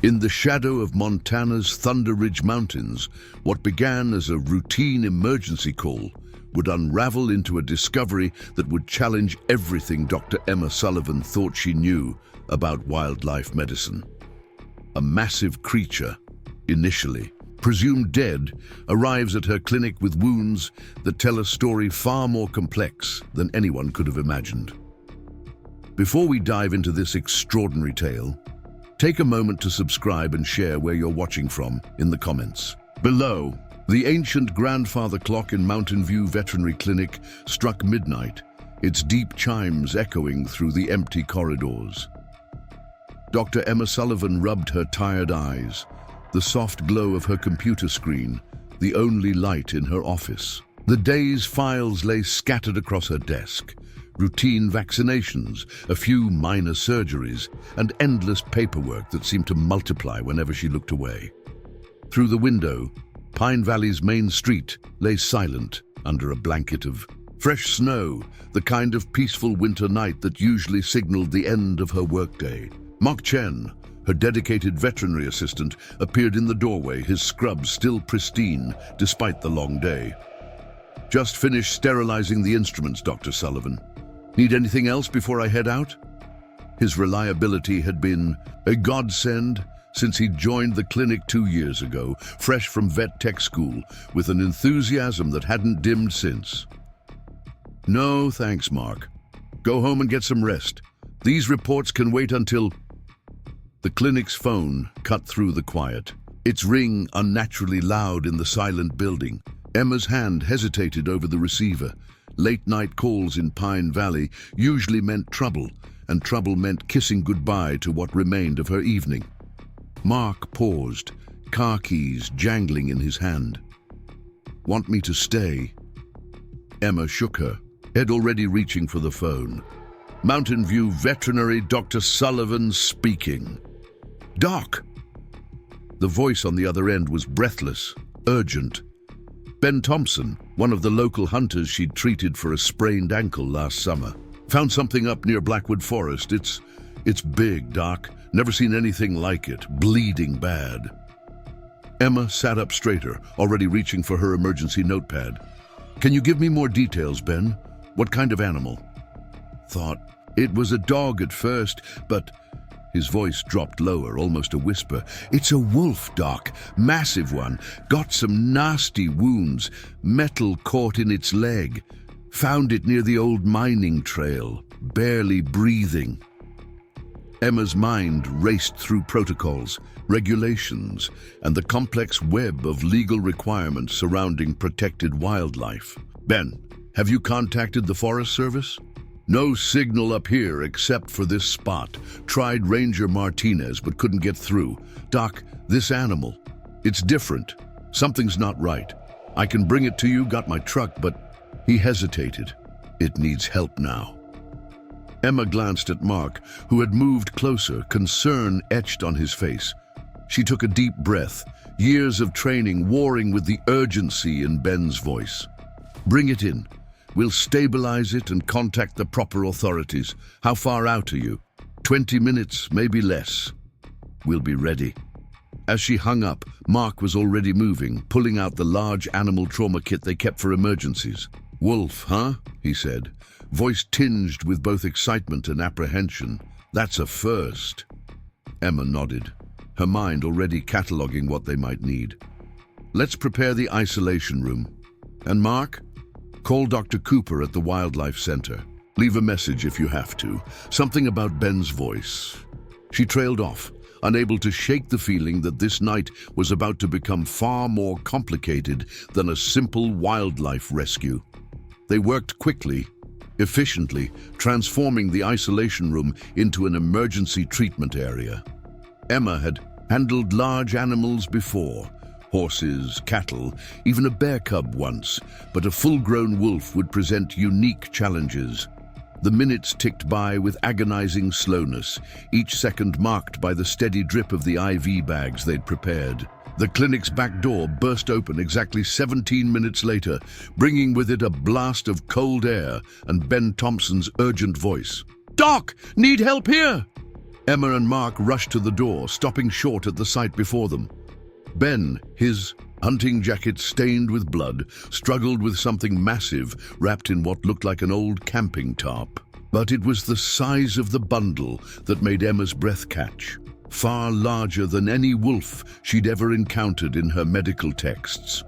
In the shadow of Montana's Thunder Ridge Mountains, what began as a routine emergency call would unravel into a discovery that would challenge everything Dr. Emma Sullivan thought she knew about wildlife medicine. A massive creature, initially presumed dead, arrives at her clinic with wounds that tell a story far more complex than anyone could have imagined. Before we dive into this extraordinary tale, take a moment to subscribe and share where you're watching from in the comments. Below, the ancient grandfather clock in Mountain View Veterinary Clinic struck midnight, its deep chimes echoing through the empty corridors. Dr. Emma Sullivan rubbed her tired eyes, the soft glow of her computer screen, the only light in her office. The day's files lay scattered across her desk. Routine vaccinations, a few minor surgeries, and endless paperwork that seemed to multiply whenever she looked away. Through the window, Pine Valley's main street lay silent under a blanket of fresh snow, the kind of peaceful winter night that usually signaled the end of her workday. Chen, her dedicated veterinary assistant, appeared in the doorway, his scrubs still pristine despite the long day. "Just finished sterilizing the instruments, Dr. Sullivan. Need anything else before I head out?" His reliability had been a godsend since he joined the clinic 2 years ago, fresh from vet tech school, with an enthusiasm that hadn't dimmed since. "No, thanks, Mark. Go home and get some rest. These reports can wait until..." The clinic's phone cut through the quiet, its ring unnaturally loud in the silent building. Emma's hand hesitated over the receiver. Late-night calls in Pine Valley usually meant trouble, and trouble meant kissing goodbye to what remained of her evening. Mark paused, car keys jangling in his hand. "Want me to stay?" Emma shook her, head already reaching for the phone. Mountain View Veterinary Dr. Sullivan speaking. "Doc!" The voice on the other end was breathless, urgent. Ben Thompson, one of the local hunters she'd treated for a sprained ankle last summer, found something up near Blackwood Forest. It's big, Doc. Never seen anything like it. Bleeding bad." Emma sat up straighter, already reaching for her emergency notepad. "Can you give me more details, Ben? What kind of animal?" "Thought it was a dog at first, but..." His voice dropped lower, almost a whisper. "It's a wolf, Doc. Massive one. Got some nasty wounds. Metal caught in its leg. Found it near the old mining trail. Barely breathing." Emma's mind raced through protocols, regulations, and the complex web of legal requirements surrounding protected wildlife. "Ben, have you contacted the Forest Service?" "No signal up here except for this spot. Tried Ranger Martinez but couldn't get through. Doc, this animal, it's different. Something's not right. I can bring it to you, got my truck, but..." He hesitated. "It needs help now." Emma glanced at Mark, who had moved closer, concern etched on his face. She took a deep breath, years of training warring with the urgency in Ben's voice. "Bring it in. We'll stabilize it and contact the proper authorities. How far out are you?" 20 minutes, maybe less." "We'll be ready." As she hung up, Mark was already moving, pulling out the large animal trauma kit they kept for emergencies. "Wolf, huh?" he said, voice tinged with both excitement and apprehension. "That's a first." Emma nodded, her mind already cataloging what they might need. "Let's prepare the isolation room. And Mark, call Dr. Cooper at the Wildlife Center. Leave a message if you have to. Something about Ben's voice." She trailed off, unable to shake the feeling that this night was about to become far more complicated than a simple wildlife rescue. They worked quickly, efficiently, transforming the isolation room into an emergency treatment area. Emma had handled large animals before, horses, cattle, even a bear cub once, but a full-grown wolf would present unique challenges. The minutes ticked by with agonizing slowness, each second marked by the steady drip of the IV bags they'd prepared. The clinic's back door burst open exactly 17 minutes later, bringing with it a blast of cold air and Ben Thompson's urgent voice. "Doc, need help here!" Emma and Mark rushed to the door, stopping short at the sight before them. Ben, his hunting jacket stained with blood, struggled with something massive wrapped in what looked like an old camping tarp. But it was the size of the bundle that made Emma's breath catch, far larger than any wolf she'd ever encountered in her medical texts.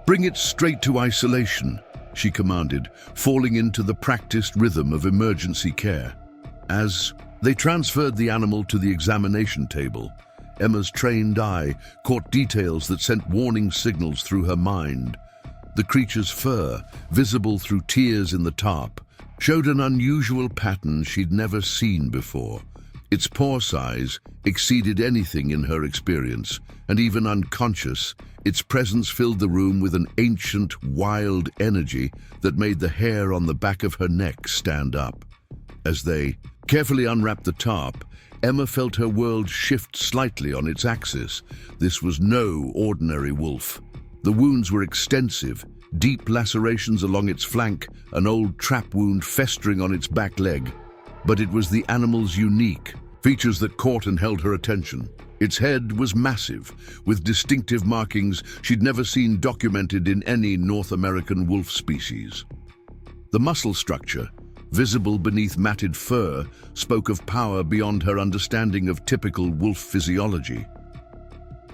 "Bring it straight to isolation," she commanded, falling into the practiced rhythm of emergency care. As they transferred the animal to the examination table, Emma's trained eye caught details that sent warning signals through her mind. The creature's fur, visible through tears in the tarp, showed an unusual pattern she'd never seen before. Its paw size exceeded anything in her experience, and even unconscious, its presence filled the room with an ancient, wild energy that made the hair on the back of her neck stand up. As they carefully unwrapped the tarp, Emma felt her world shift slightly on its axis. This was no ordinary wolf. The wounds were extensive, deep lacerations along its flank, an old trap wound festering on its back leg. But it was the animal's unique features that caught and held her attention. Its head was massive, with distinctive markings she'd never seen documented in any North American wolf species. The muscle structure, visible beneath matted fur, spoke of power beyond her understanding of typical wolf physiology.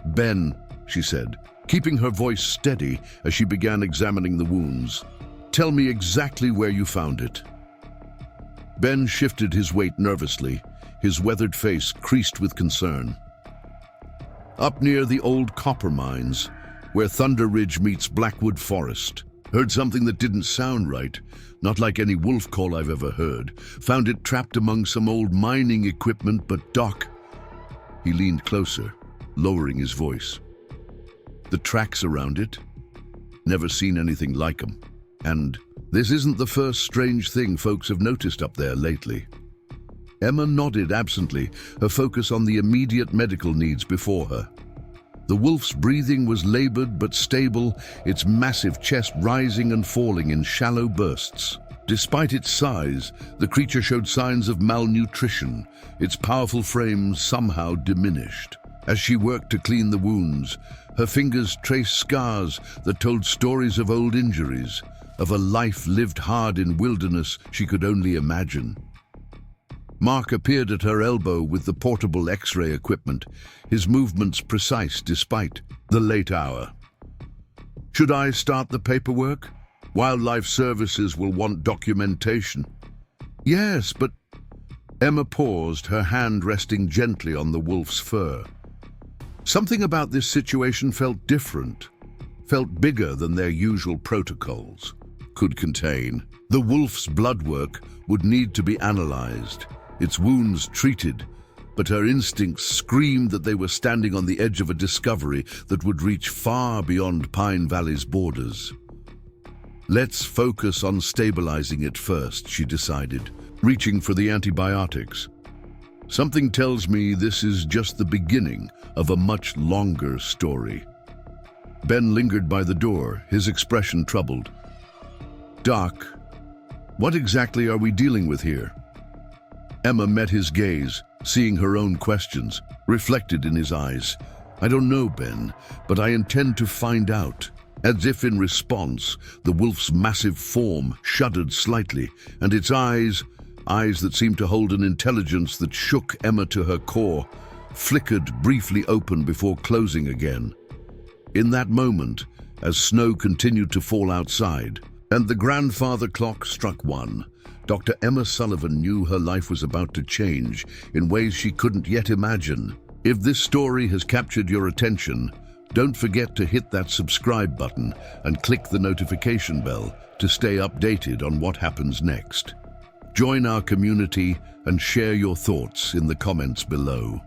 "Ben," she said, keeping her voice steady as she began examining the wounds, "tell me exactly where you found it." Ben shifted his weight nervously, his weathered face creased with concern. "Up near the old copper mines, where Thunder Ridge meets Blackwood Forest. Heard something that didn't sound right, not like any wolf call I've ever heard. Found it trapped among some old mining equipment, but Doc..." He leaned closer, lowering his voice. "The tracks around it? Never seen anything like 'em. And this isn't the first strange thing folks have noticed up there lately." Emma nodded absently, her focus on the immediate medical needs before her. The wolf's breathing was labored but stable, its massive chest rising and falling in shallow bursts. Despite its size, the creature showed signs of malnutrition, its powerful frame somehow diminished. As she worked to clean the wounds, her fingers traced scars that told stories of old injuries, of a life lived hard in wilderness she could only imagine. Mark appeared at her elbow with the portable X-ray equipment, his movements precise despite the late hour. "Should I start the paperwork? Wildlife Services will want documentation." "Yes, but..." Emma paused, her hand resting gently on the wolf's fur. Something about this situation felt different, felt bigger than their usual protocols could contain. The wolf's blood work would need to be analyzed, its wounds treated, but her instincts screamed that they were standing on the edge of a discovery that would reach far beyond Pine Valley's borders. "Let's focus on stabilizing it first," she decided, reaching for the antibiotics. "Something tells me this is just the beginning of a much longer story." Ben lingered by the door, his expression troubled. "Doc, what exactly are we dealing with here?" Emma met his gaze, seeing her own questions reflected in his eyes. "I don't know, Ben, but I intend to find out." As if in response, the wolf's massive form shuddered slightly, and its eyes that seemed to hold an intelligence that shook Emma to her core, flickered briefly open before closing again. In that moment, as snow continued to fall outside, and the grandfather clock struck 1, Dr. Emma Sullivan knew her life was about to change in ways she couldn't yet imagine. If this story has captured your attention, don't forget to hit that subscribe button and click the notification bell to stay updated on what happens next. Join our community and share your thoughts in the comments below.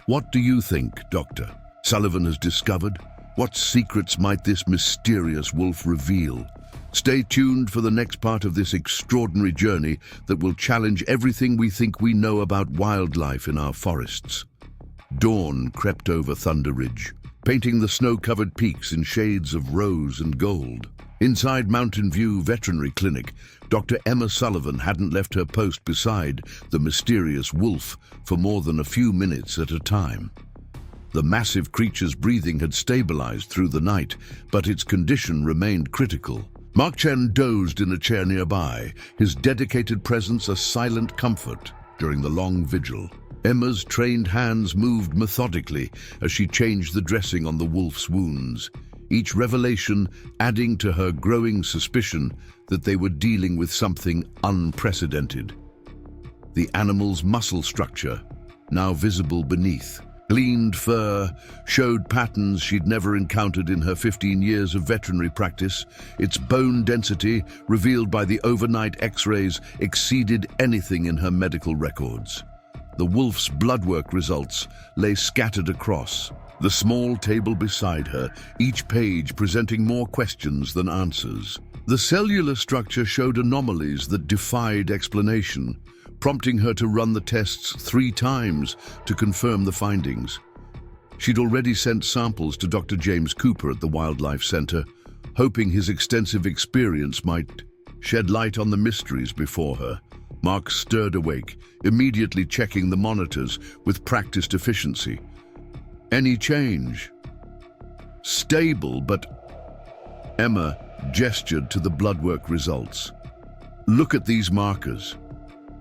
What do you think, Dr. Sullivan has discovered? What secrets might this mysterious wolf reveal? Stay tuned for the next part of this extraordinary journey that will challenge everything we think we know about wildlife in our forests. Dawn crept over Thunder Ridge, painting the snow-covered peaks in shades of rose and gold. Inside Mountain View Veterinary Clinic, Dr. Emma Sullivan hadn't left her post beside the mysterious wolf for more than a few minutes at a time. The massive creature's breathing had stabilized through the night, but its condition remained critical. Chen dozed in a chair nearby, his dedicated presence a silent comfort during the long vigil. Emma's trained hands moved methodically as she changed the dressing on the wolf's wounds, each revelation adding to her growing suspicion that they were dealing with something unprecedented. The animal's muscle structure, now visible beneath, gleaned fur, showed patterns she'd never encountered in her 15 years of veterinary practice. Its bone density, revealed by the overnight X-rays, exceeded anything in her medical records. The wolf's bloodwork results lay scattered across the small table beside her, each page presenting more questions than answers. The cellular structure showed anomalies that defied explanation, prompting her to run the tests 3 times to confirm the findings. She'd already sent samples to Dr. James Cooper at the Wildlife Center, hoping his extensive experience might shed light on the mysteries before her. Mark stirred awake, immediately checking the monitors with practiced efficiency. Any change? Stable, but Emma gestured to the bloodwork results. Look at these markers.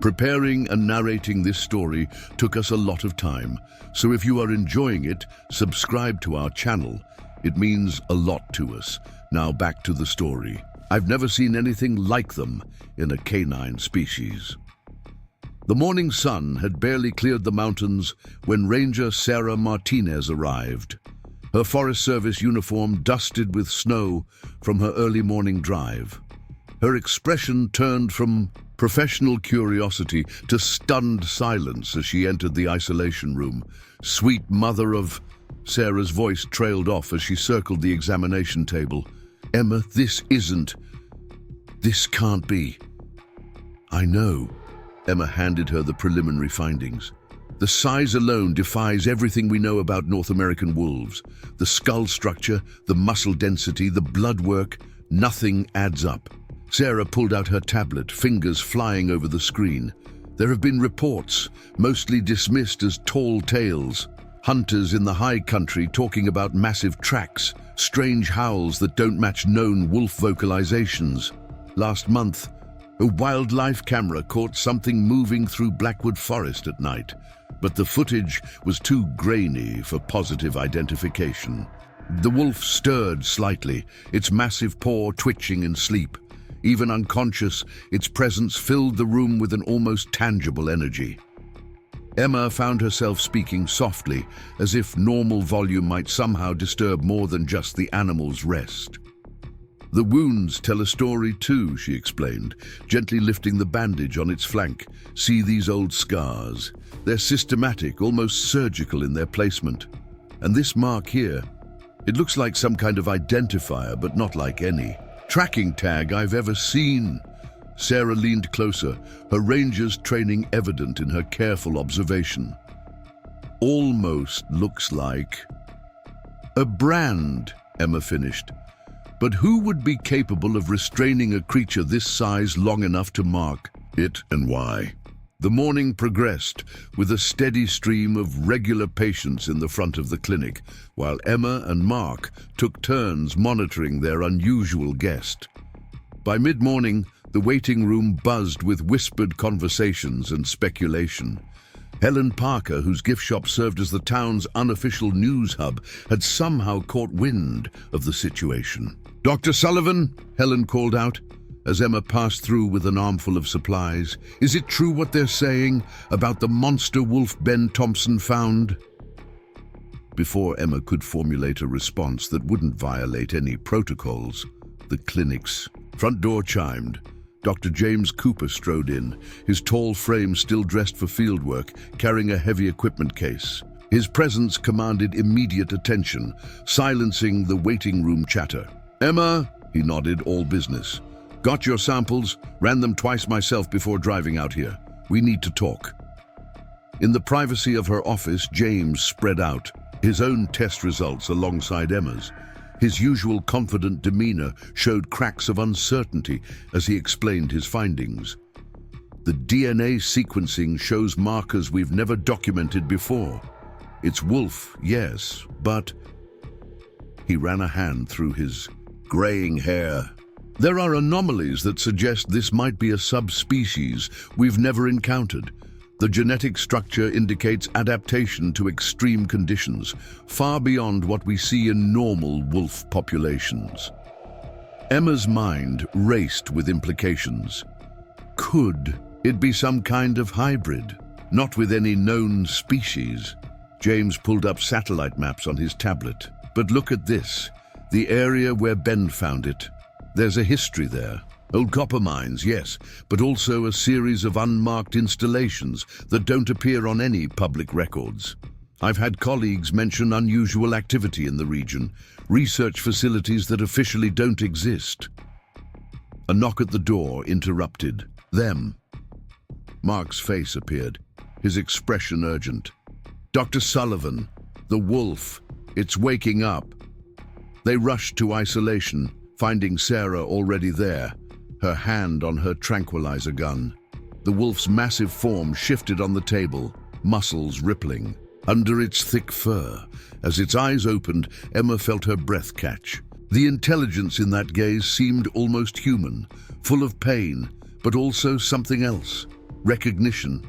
Preparing and narrating this story took us a lot of time, so if you are enjoying it, subscribe to our channel. It means a lot to us. Now back to the story. I've never seen anything like them in a canine species. The morning sun had barely cleared the mountains when Ranger Sarah Martinez arrived, her Forest Service uniform dusted with snow from her early morning drive. Her expression turned from professional curiosity to stunned silence as she entered the isolation room. Sweet mother of... Sarah's voice trailed off as she circled the examination table. Emma, this can't be. I know. Emma handed her the preliminary findings. The size alone defies everything we know about North American wolves. The skull structure, the muscle density, the blood work, nothing adds up. Sarah pulled out her tablet, fingers flying over the screen. There have been reports, mostly dismissed as tall tales. Hunters in the high country talking about massive tracks, strange howls that don't match known wolf vocalizations. Last month, a wildlife camera caught something moving through Blackwood Forest at night, but the footage was too grainy for positive identification. The wolf stirred slightly, its massive paw twitching in sleep. Even unconscious, its presence filled the room with an almost tangible energy. Emma found herself speaking softly, as if normal volume might somehow disturb more than just the animal's rest. The wounds tell a story too, she explained, gently lifting the bandage on its flank. See these old scars. They're systematic, almost surgical in their placement. And this mark here, it looks like some kind of identifier, but not like any tracking tag I've ever seen. Sarah leaned closer, her ranger's training evident in her careful observation. Almost looks like a brand, Emma finished. But who would be capable of restraining a creature this size long enough to mark it, and why? The morning progressed with a steady stream of regular patients in the front of the clinic, while Emma and Mark took turns monitoring their unusual guest. By mid-morning, the waiting room buzzed with whispered conversations and speculation. Helen Parker, whose gift shop served as the town's unofficial news hub, had somehow caught wind of the situation. Dr. Sullivan, Helen called out, as Emma passed through with an armful of supplies. Is it true what they're saying about the monster wolf Ben Thompson found? Before Emma could formulate a response that wouldn't violate any protocols, the clinic's front door chimed. Dr. James Cooper strode in, his tall frame still dressed for fieldwork, carrying a heavy equipment case. His presence commanded immediate attention, silencing the waiting room chatter. Emma, he nodded, all business. Got your samples, ran them twice myself before driving out here. We need to talk. In the privacy of her office, James spread out, his own test results alongside Emma's. His usual confident demeanor showed cracks of uncertainty as he explained his findings. The DNA sequencing shows markers we've never documented before. It's wolf, yes, but... He ran a hand through his graying hair. There are anomalies that suggest this might be a subspecies we've never encountered. The genetic structure indicates adaptation to extreme conditions, far beyond what we see in normal wolf populations. Emma's mind raced with implications. Could it be some kind of hybrid, not with any known species? James pulled up satellite maps on his tablet. But look at this, the area where Ben found it. There's a history there. Old copper mines, yes, but also a series of unmarked installations that don't appear on any public records. I've had colleagues mention unusual activity in the region, research facilities that officially don't exist. A knock at the door interrupted them. Mark's face appeared, his expression urgent. Dr. Sullivan, the wolf, it's waking up. They rushed to isolation, finding Sarah already there, her hand on her tranquilizer gun. The wolf's massive form shifted on the table, muscles rippling. Under its thick fur, as its eyes opened, Emma felt her breath catch. The intelligence in that gaze seemed almost human, full of pain, but also something else, recognition.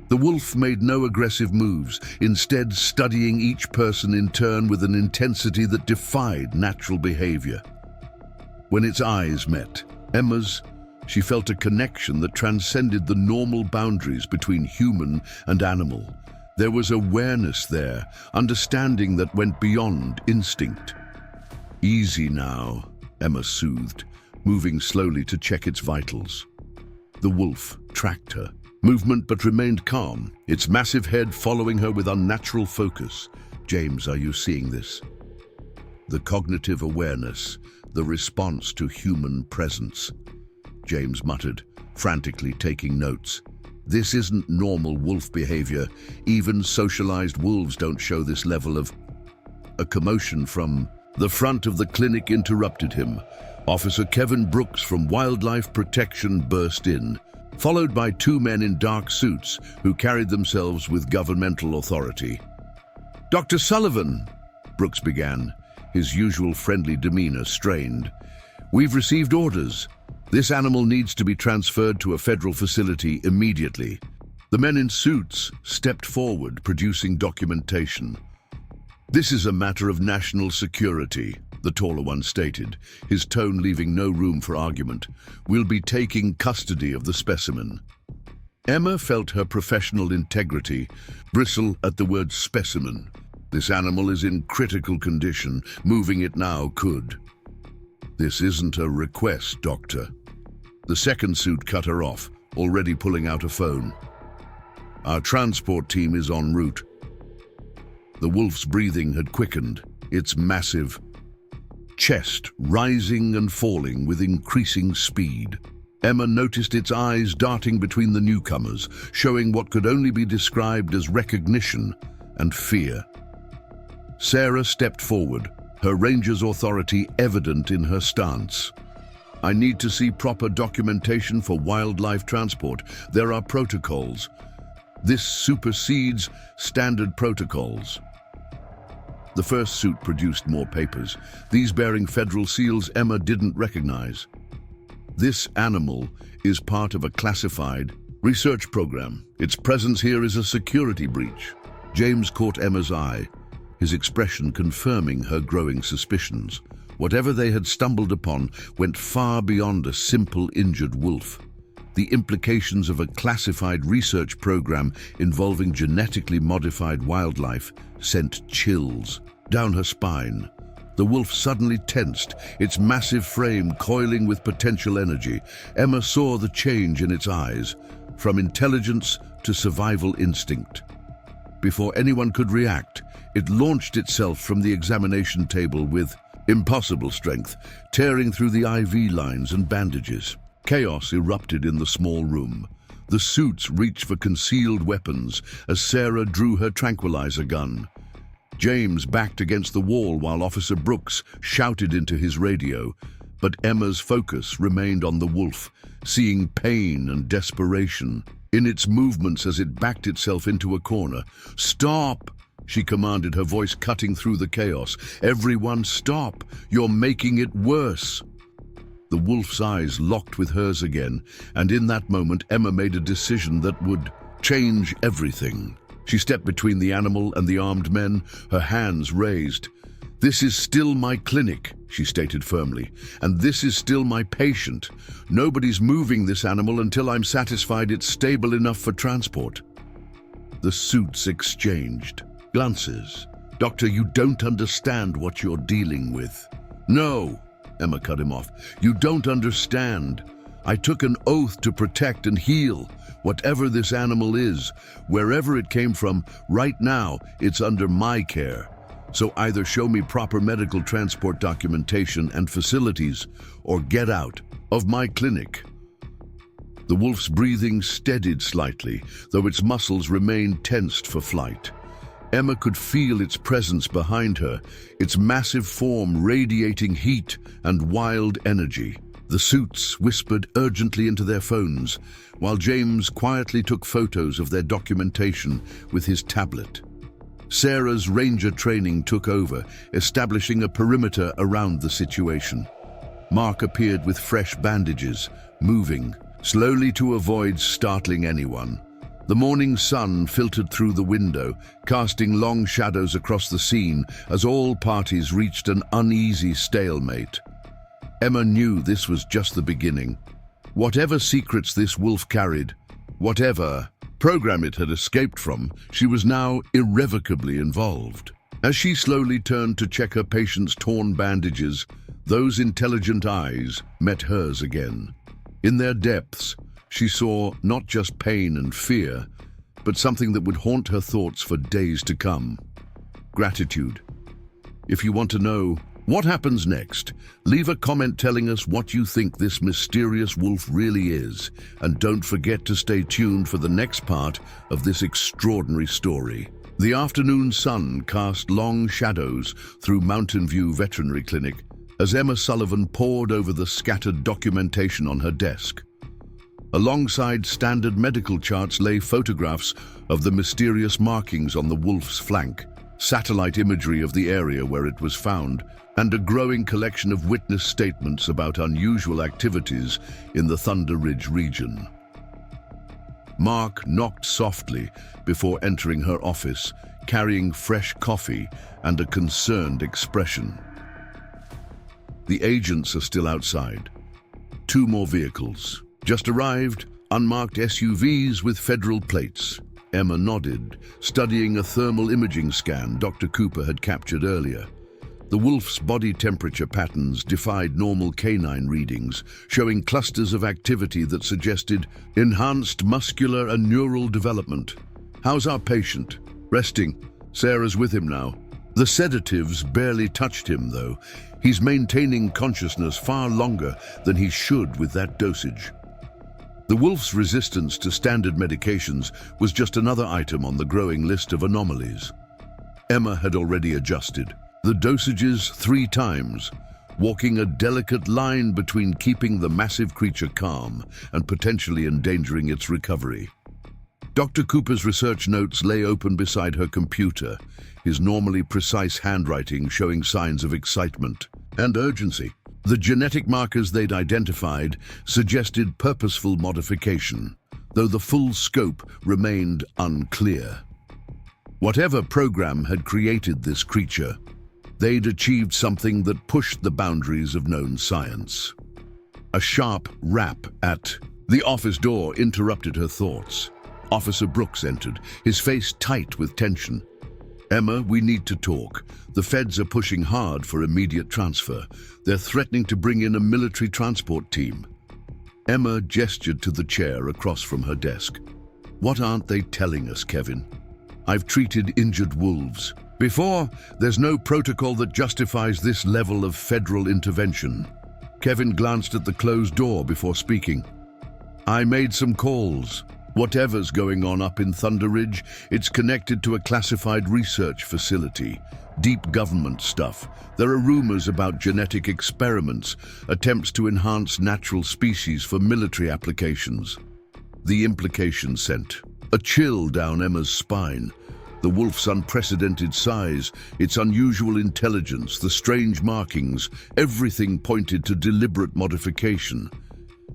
The wolf made no aggressive moves, instead studying each person in turn with an intensity that defied natural behavior. When its eyes met Emma's, she felt a connection that transcended the normal boundaries between human and animal. There was awareness there, understanding that went beyond instinct. Easy now, Emma soothed, moving slowly to check its vitals. The wolf tracked her. Movement but remained calm, its massive head following her with unnatural focus. James, are you seeing this? The cognitive awareness, the response to human presence. James muttered, frantically taking notes. This isn't normal wolf behavior. Even socialized wolves don't show this level of... A commotion from the front of the clinic interrupted him. Officer Kevin Brooks from Wildlife Protection burst in, followed by two men in dark suits who carried themselves with governmental authority. Dr. Sullivan, Brooks began, his usual friendly demeanor strained. We've received orders. This animal needs to be transferred to a federal facility immediately. The men in suits stepped forward, producing documentation. This is a matter of national security, the taller one stated, his tone leaving no room for argument. We'll be taking custody of the specimen. Emma felt her professional integrity bristle at the word specimen. This animal is in critical condition. Moving it now could. This isn't a request, Doctor. The second suit cut her off, already pulling out a phone. Our transport team is en route. The wolf's breathing had quickened, its massive chest rising and falling with increasing speed. Emma noticed its eyes darting between the newcomers, showing what could only be described as recognition and fear. Sarah stepped forward, her ranger's authority evident in her stance. I need to see proper documentation for wildlife transport. There are protocols. This supersedes standard protocols. The first suit produced more papers, these bearing federal seals Emma didn't recognize. This animal is part of a classified research program. Its presence here is a security breach. James caught Emma's eye, his expression confirming her growing suspicions. Whatever they had stumbled upon went far beyond a simple injured wolf. The implications of a classified research program involving genetically modified wildlife sent chills down her spine. The wolf suddenly tensed, its massive frame coiling with potential energy. Emma saw the change in its eyes, from intelligence to survival instinct. Before anyone could react, it launched itself from the examination table with impossible strength, tearing through the IV lines and bandages. Chaos erupted in the small room. The suits reached for concealed weapons as Sarah drew her tranquilizer gun. James backed against the wall while Officer Brooks shouted into his radio, but Emma's focus remained on the wolf, seeing pain and desperation in its movements as it backed itself into a corner. "Stop!" she commanded, her voice cutting through the chaos. "Everyone stop! You're making it worse!" The wolf's eyes locked with hers again, and in that moment Emma made a decision that would change everything. She stepped between the animal and the armed men, her hands raised. "This is still my clinic," she stated firmly, "and this is still my patient. Nobody's moving this animal until I'm satisfied it's stable enough for transport." The suits exchanged glances. "Doctor, you don't understand what you're dealing with." "No," Emma cut him off. "You don't understand. I took an oath to protect and heal whatever this animal is, wherever it came from. Right now, it's under my care. So either show me proper medical transport documentation and facilities, or get out of my clinic." The wolf's breathing steadied slightly, though its muscles remained tensed for flight. Emma could feel its presence behind her, its massive form radiating heat and wild energy. The suits whispered urgently into their phones, while James quietly took photos of their documentation with his tablet. Sarah's ranger training took over, establishing a perimeter around the situation. Mark appeared with fresh bandages, moving slowly to avoid startling anyone. The morning sun filtered through the window, casting long shadows across the scene as all parties reached an uneasy stalemate. Emma knew this was just the beginning. Whatever secrets this wolf carried, whatever program it had escaped from, she was now irrevocably involved. As she slowly turned to check her patient's torn bandages, those intelligent eyes met hers again. In their depths, she saw not just pain and fear, but something that would haunt her thoughts for days to come: gratitude. If you want to know what happens next, leave a comment telling us what you think this mysterious wolf really is, and don't forget to stay tuned for the next part of this extraordinary story. The afternoon sun cast long shadows through Mountain View Veterinary Clinic as Emma Sullivan pored over the scattered documentation on her desk. Alongside standard medical charts lay photographs of the mysterious markings on the wolf's flank, satellite imagery of the area where it was found, and a growing collection of witness statements about unusual activities in the Thunder Ridge region. Mark knocked softly before entering her office, carrying fresh coffee and a concerned expression. The agents are still outside. 2 more vehicles. Just arrived, unmarked SUVs with federal plates. Emma nodded, studying a thermal imaging scan Dr. Cooper had captured earlier. The wolf's body temperature patterns defied normal canine readings, showing clusters of activity that suggested enhanced muscular and neural development. "How's our patient?" "Resting. Sarah's with him now." The sedatives barely touched him, though. He's maintaining consciousness far longer than he should with that dosage. The wolf's resistance to standard medications was just another item on the growing list of anomalies. Emma had already adjusted the dosages 3 times, walking a delicate line between keeping the massive creature calm and potentially endangering its recovery. Dr. Cooper's research notes lay open beside her computer, his normally precise handwriting showing signs of excitement and urgency. The genetic markers they'd identified suggested purposeful modification, though the full scope remained unclear. Whatever program had created this creature, they'd achieved something that pushed the boundaries of known science. A sharp rap at the office door interrupted her thoughts. Officer Brooks entered, his face tight with tension. "Emma, we need to talk. The feds are pushing hard for immediate transfer. They're threatening to bring in a military transport team." Emma gestured to the chair across from her desk. "What aren't they telling us, Kevin? I've treated injured wolves before. There's no protocol that justifies this level of federal intervention." Kevin glanced at the closed door before speaking. "I made some calls. Whatever's going on up in Thunder Ridge, it's connected to a classified research facility. Deep government stuff. There are rumors about genetic experiments, attempts to enhance natural species for military applications. The implication sent a chill down Emma's spine. The wolf's unprecedented size, its unusual intelligence, the strange markings, everything pointed to deliberate modification.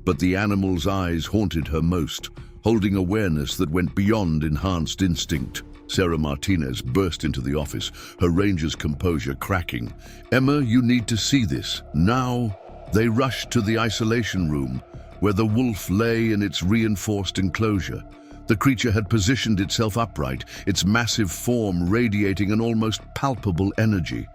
But the animal's eyes haunted her most, holding awareness that went beyond enhanced instinct. Sarah Martinez burst into the office, her ranger's composure cracking. "Emma, you need to see this. Now." They rushed to the isolation room, where the wolf lay in its reinforced enclosure. The creature had positioned itself upright, its massive form radiating an almost palpable energy.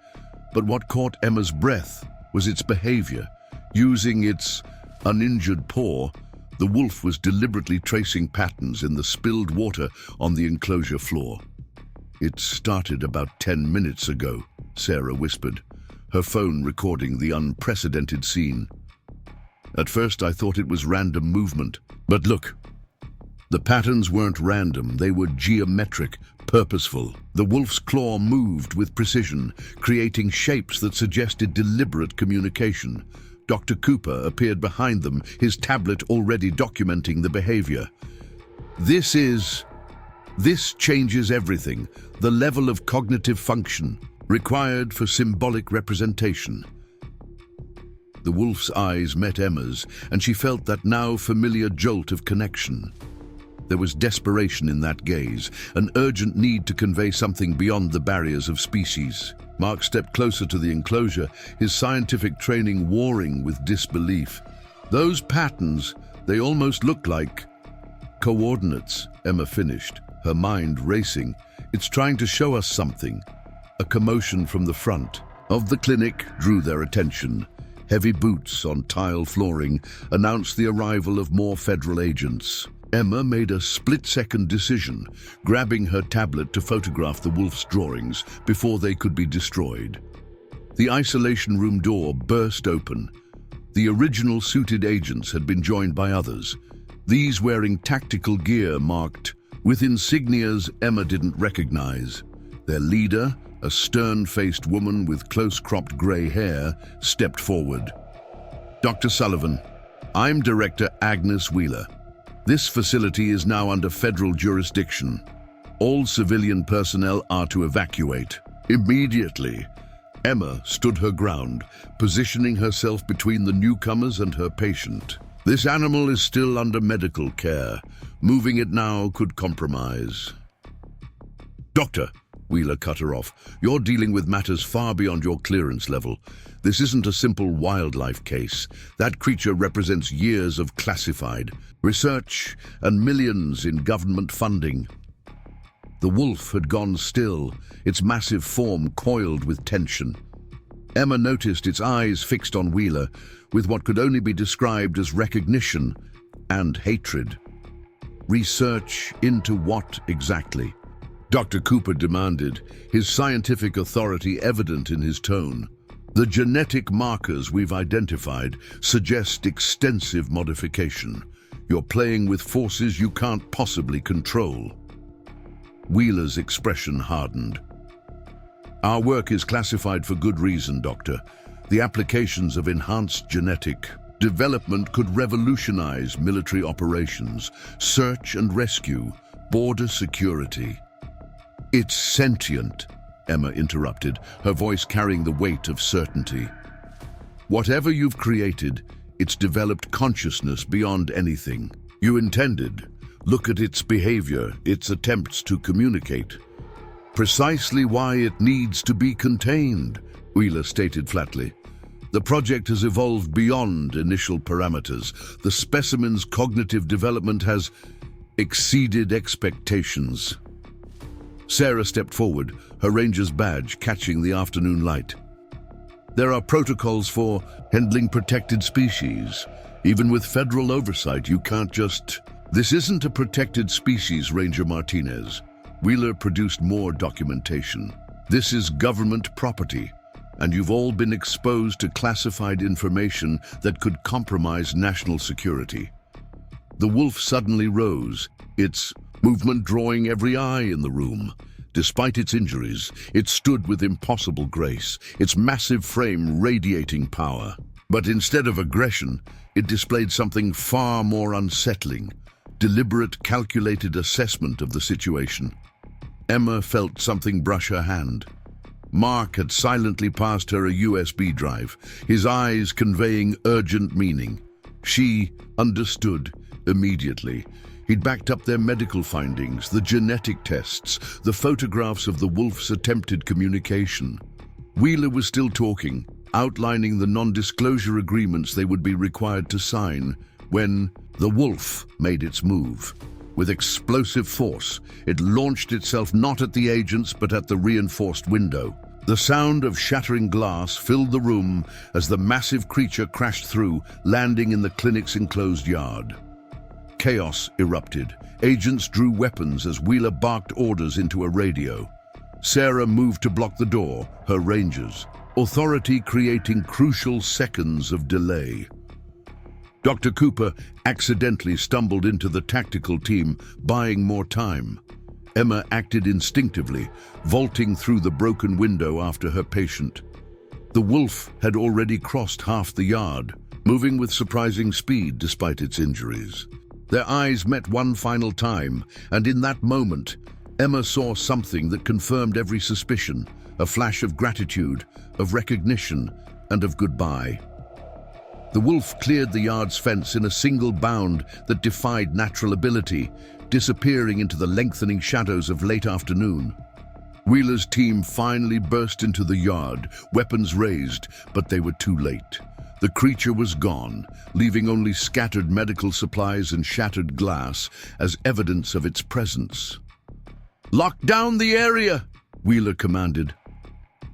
But what caught Emma's breath was its behavior. Using its uninjured paw, the wolf was deliberately tracing patterns in the spilled water on the enclosure floor. "It started about 10 minutes ago," Sarah whispered, her phone recording the unprecedented scene. "At first I thought it was random movement, but look." The patterns weren't random, they were geometric, purposeful. The wolf's claw moved with precision, creating shapes that suggested deliberate communication. Dr. Cooper appeared behind them, his tablet already documenting the behavior. This changes everything, the level of cognitive function required for symbolic representation. The wolf's eyes met Emma's, and she felt that now familiar jolt of connection. There was desperation in that gaze, an urgent need to convey something beyond the barriers of species. Mark stepped closer to the enclosure, his scientific training warring with disbelief. "Those patterns, they almost look like coordinates," Emma finished, her mind racing. "It's trying to show us something." A commotion from the front of the clinic drew their attention. Heavy boots on tile flooring announced the arrival of more federal agents. Emma made a split-second decision, grabbing her tablet to photograph the wolf's drawings before they could be destroyed. The isolation room door burst open. The original suited agents had been joined by others, these wearing tactical gear marked with insignias Emma didn't recognize. Their leader, a stern-faced woman with close-cropped gray hair, stepped forward. "Dr. Sullivan, I'm Director Agnes Wheeler. This facility is now under federal jurisdiction. All civilian personnel are to evacuate immediately." Emma stood her ground, positioning herself between the newcomers and her patient. "This animal is still under medical care. Moving it now could compromise." "Doctor," Wheeler cut her off, "you're dealing with matters far beyond your clearance level. This isn't a simple wildlife case. That creature represents years of classified research and millions in government funding." The wolf had gone still, its massive form coiled with tension. Emma noticed its eyes fixed on Wheeler, with what could only be described as recognition and hatred. "Research into what exactly?" Dr. Cooper demanded, his scientific authority evident in his tone. "The genetic markers we've identified suggest extensive modification. You're playing with forces you can't possibly control." Wheeler's expression hardened. "Our work is classified for good reason, Doctor. The applications of enhanced genetic development could revolutionize military operations, search and rescue, border security." "It's sentient," Emma interrupted, her voice carrying the weight of certainty. "Whatever you've created, it's developed consciousness beyond anything you intended. Look at its behavior, its attempts to communicate. Precisely why it needs to be contained," Wheeler stated flatly. "The project has evolved beyond initial parameters. The specimen's cognitive development has exceeded expectations." Sarah stepped forward, her ranger's badge catching the afternoon light. "There are protocols for handling protected species. Even with federal oversight, you can't just..." "This isn't a protected species, Ranger Martinez." Wheeler produced more documentation. "This is government property, and you've all been exposed to classified information that could compromise national security. The wolf suddenly rose, its movement drawing every eye in the room. Despite its injuries, it stood with impossible grace, its massive frame radiating power. But instead of aggression, it displayed something far more unsettling: deliberate, calculated assessment of the situation. Emma felt something brush her hand. Mark had silently passed her a USB drive, his eyes conveying urgent meaning. She understood immediately. He'd backed up their medical findings, the genetic tests, the photographs of the wolf's attempted communication. Wheeler was still talking, outlining the non-disclosure agreements they would be required to sign, when the wolf made its move. With explosive force, it launched itself not at the agents but at the reinforced window. The sound of shattering glass filled the room as the massive creature crashed through, landing in the clinic's enclosed yard. Chaos erupted. Agents drew weapons as Wheeler barked orders into a radio. Sarah moved to block the door, her rangers, authority creating crucial seconds of delay. Dr. Cooper accidentally stumbled into the tactical team, buying more time. Emma acted instinctively, vaulting through the broken window after her patient. The wolf had already crossed half the yard, moving with surprising speed despite its injuries. Their eyes met one final time, and in that moment, Emma saw something that confirmed every suspicion: a flash of gratitude, of recognition, and of goodbye. The wolf cleared the yard's fence in a single bound that defied natural ability, disappearing into the lengthening shadows of late afternoon. Wheeler's team finally burst into the yard, weapons raised, but they were too late. The creature was gone, leaving only scattered medical supplies and shattered glass as evidence of its presence. "Lock down the area," Wheeler commanded.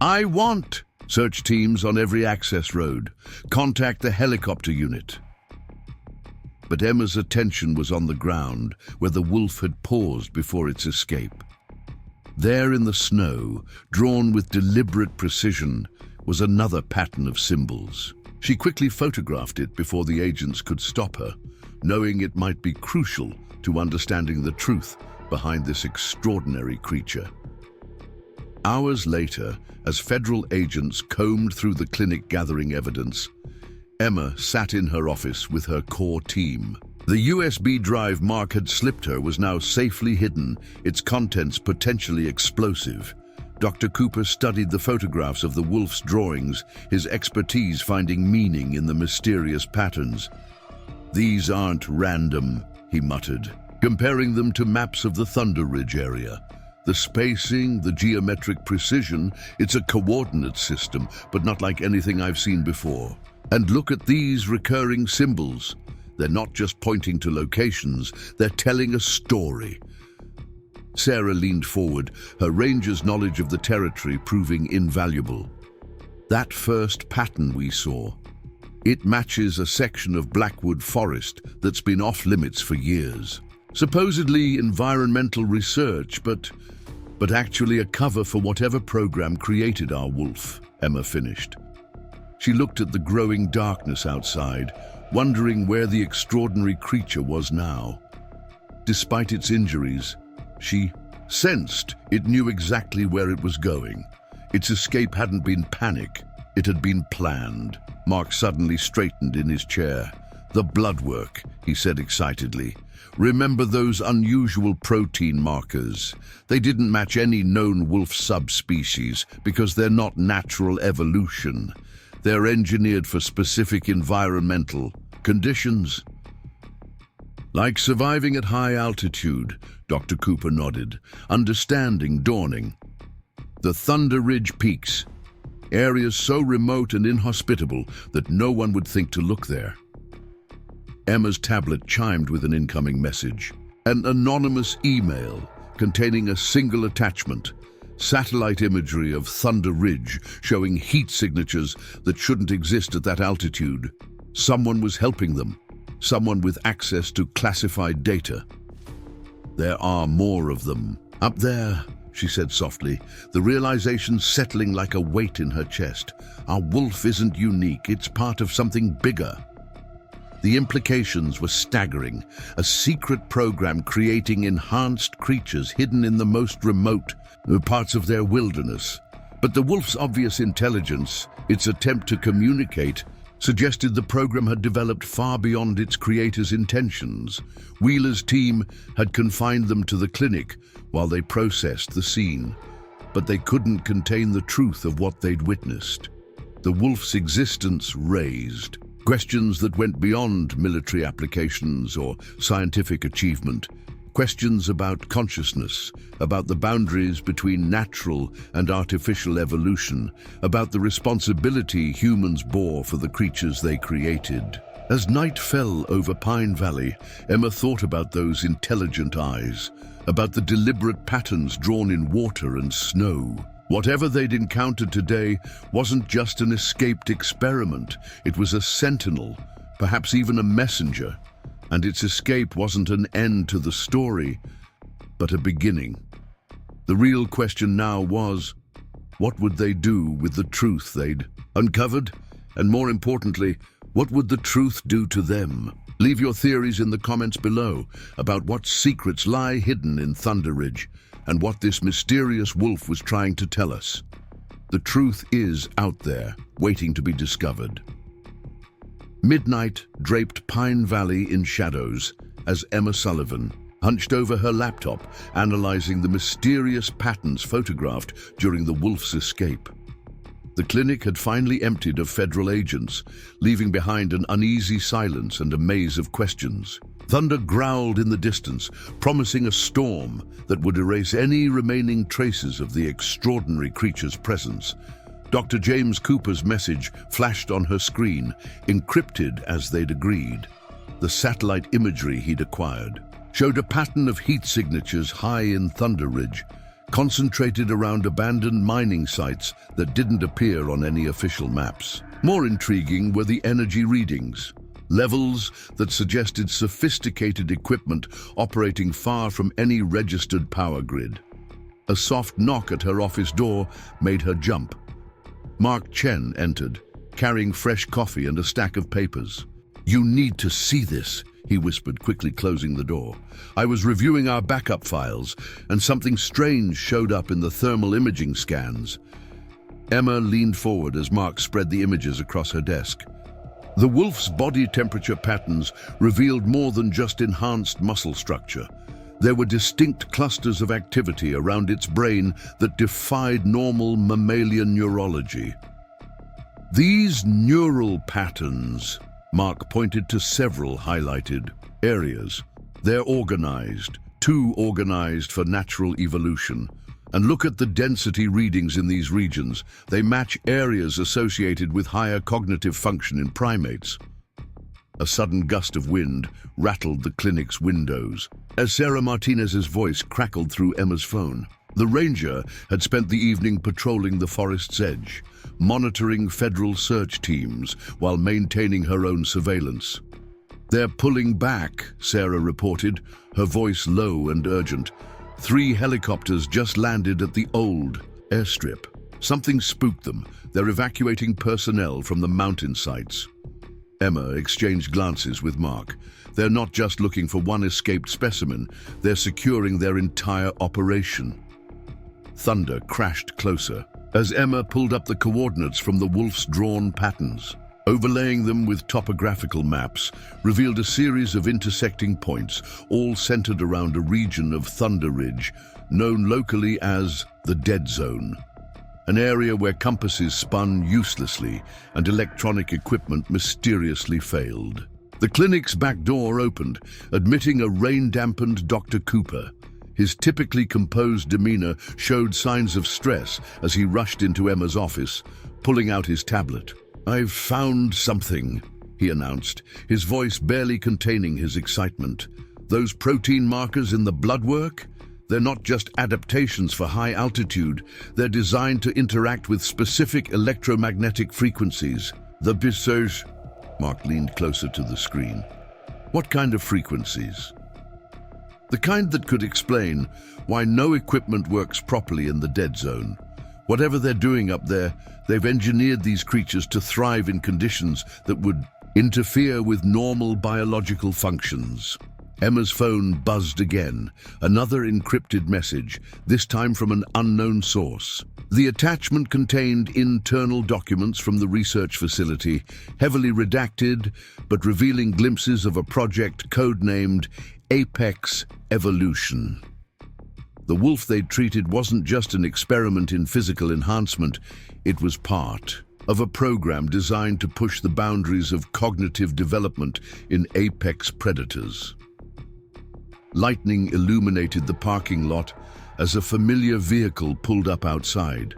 "I want search teams on every access road. Contact the helicopter unit." But Emma's attention was on the ground, where the wolf had paused before its escape. There in the snow, drawn with deliberate precision, was another pattern of symbols. She quickly photographed it before the agents could stop her, knowing it might be crucial to understanding the truth behind this extraordinary creature. Hours later, as federal agents combed through the clinic gathering evidence, Emma sat in her office with her core team. The USB drive Mark had slipped her was now safely hidden, its contents potentially explosive. Dr. Cooper studied the photographs of the wolf's drawings, his expertise finding meaning in the mysterious patterns. "These aren't random," he muttered, comparing them to maps of the Thunder Ridge area. The spacing, the geometric precision, it's a coordinate system, but not like anything I've seen before. And look at these recurring symbols. They're not just pointing to locations, they're telling a story. Sarah leaned forward, her ranger's knowledge of the territory proving invaluable. "That first pattern we saw, it matches a section of Blackwood Forest that's been off limits for years. Supposedly environmental research, but actually a cover for whatever program created our wolf," Emma finished. She looked at the growing darkness outside, wondering where the extraordinary creature was now. Despite its injuries, she sensed it knew exactly where it was going. Its escape hadn't been panic, it had been planned. Mark suddenly straightened in his chair. "The blood work," he said excitedly. "Remember those unusual protein markers? They didn't match any known wolf subspecies because they're not natural evolution. They're engineered for specific environmental conditions." "Like surviving at high altitude," Dr. Cooper nodded, understanding dawning. "The Thunder Ridge peaks, areas so remote and inhospitable that no one would think to look there." Emma's tablet chimed with an incoming message. An anonymous email containing a single attachment, satellite imagery of Thunder Ridge showing heat signatures that shouldn't exist at that altitude. Someone was helping them, someone with access to classified data. "There are more of them. Up there," she said softly, the realization settling like a weight in her chest. "Our wolf isn't unique, it's part of something bigger." The implications were staggering, a secret program creating enhanced creatures hidden in the most remote parts of their wilderness. But the wolf's obvious intelligence, its attempt to communicate, suggested the program had developed far beyond its creator's intentions. Wheeler's team had confined them to the clinic while they processed the scene, but they couldn't contain the truth of what they'd witnessed. The wolf's existence raised questions that went beyond military applications or scientific achievement. Questions about consciousness, about the boundaries between natural and artificial evolution, about the responsibility humans bore for the creatures they created. As night fell over Pine Valley, Emma thought about those intelligent eyes, about the deliberate patterns drawn in water and snow. Whatever they'd encountered today wasn't just an escaped experiment. It was a sentinel, perhaps even a messenger. And its escape wasn't an end to the story, but a beginning. The real question now was, what would they do with the truth they'd uncovered? And more importantly, what would the truth do to them? Leave your theories in the comments below about what secrets lie hidden in Thunder Ridge and what this mysterious wolf was trying to tell us. The truth is out there, waiting to be discovered. Midnight draped Pine Valley in shadows as Emma Sullivan hunched over her laptop, analyzing the mysterious patterns photographed during the wolf's escape. The clinic had finally emptied of federal agents, leaving behind an uneasy silence and a maze of questions. Thunder growled in the distance, promising a storm that would erase any remaining traces of the extraordinary creature's presence. Dr. James Cooper's message flashed on her screen, encrypted as they'd agreed. The satellite imagery he'd acquired showed a pattern of heat signatures high in Thunder Ridge, concentrated around abandoned mining sites that didn't appear on any official maps. More intriguing were the energy readings, levels that suggested sophisticated equipment operating far from any registered power grid. A soft knock at her office door made her jump. Mark Chen entered, carrying fresh coffee and a stack of papers. "You need to see this," he whispered, quickly closing the door. "I was reviewing our backup files, and something strange showed up in the thermal imaging scans." Emma leaned forward as Mark spread the images across her desk. The wolf's body temperature patterns revealed more than just enhanced muscle structure. There were distinct clusters of activity around its brain that defied normal mammalian neurology. These neural patterns, Mark pointed to several highlighted areas. They're organized, too organized for natural evolution. And look at the density readings in these regions. They match areas associated with higher cognitive function in primates. A sudden gust of wind rattled the clinic's windows as Sarah Martinez's voice crackled through Emma's phone. The ranger had spent the evening patrolling the forest's edge, monitoring federal search teams while maintaining her own surveillance. "They're pulling back," Sarah reported, her voice low and urgent. "3 helicopters just landed at the old airstrip. Something spooked them. They're evacuating personnel from the mountain sites." Emma exchanged glances with Mark. They're not just looking for one escaped specimen, they're securing their entire operation. Thunder crashed closer as Emma pulled up the coordinates from the wolf's drawn patterns. Overlaying them with topographical maps revealed a series of intersecting points, all centered around a region of Thunder Ridge, known locally as the Dead Zone. An area where compasses spun uselessly and electronic equipment mysteriously failed. The clinic's back door opened, admitting a rain-dampened Dr. Cooper. His typically composed demeanor showed signs of stress as he rushed into Emma's office, pulling out his tablet. "I've found something," he announced, his voice barely containing his excitement. "Those protein markers in the blood work? They're not just adaptations for high altitude, they're designed to interact with specific electromagnetic frequencies. The research..." Mark leaned closer to the screen. "What kind of frequencies?" "The kind that could explain why no equipment works properly in the Dead Zone. Whatever they're doing up there, they've engineered these creatures to thrive in conditions that would interfere with normal biological functions. Emma's phone buzzed again, another encrypted message, this time from an unknown source. The attachment contained internal documents from the research facility, heavily redacted, but revealing glimpses of a project codenamed Apex Evolution. The wolf they'd treated wasn't just an experiment in physical enhancement, it was part of a program designed to push the boundaries of cognitive development in apex predators. Lightning illuminated the parking lot as a familiar vehicle pulled up outside.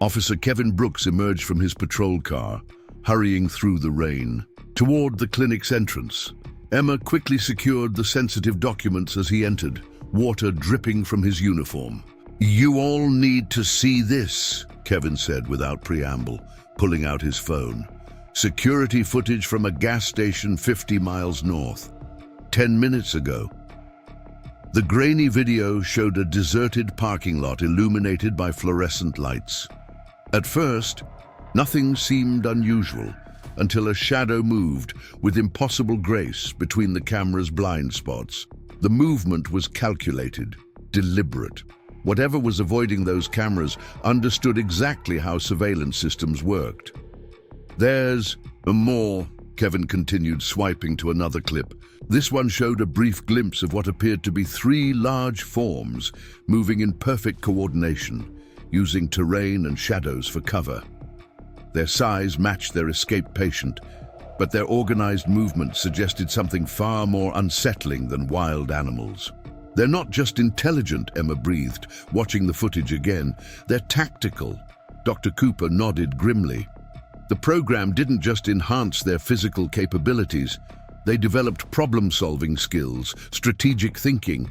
Officer Kevin Brooks emerged from his patrol car, hurrying through the rain. Toward the clinic's entrance, Emma quickly secured the sensitive documents as he entered, water dripping from his uniform. "You all need to see this," Kevin said without preamble, pulling out his phone. Security footage from a gas station 50 miles north. 10 minutes ago. The grainy video showed a deserted parking lot illuminated by fluorescent lights. At first, nothing seemed unusual until a shadow moved with impossible grace between the camera's blind spots. The movement was calculated, deliberate. Whatever was avoiding those cameras understood exactly how surveillance systems worked. "There's more," Kevin continued, swiping to another clip. This one showed a brief glimpse of what appeared to be 3 large forms moving in perfect coordination, using terrain and shadows for cover. Their size matched their escaped patient, but their organized movement suggested something far more unsettling than wild animals. "They're not just intelligent," Emma breathed, watching the footage again. "They're tactical." Dr. Cooper nodded grimly. The program didn't just enhance their physical capabilities, they developed problem-solving skills, strategic thinking,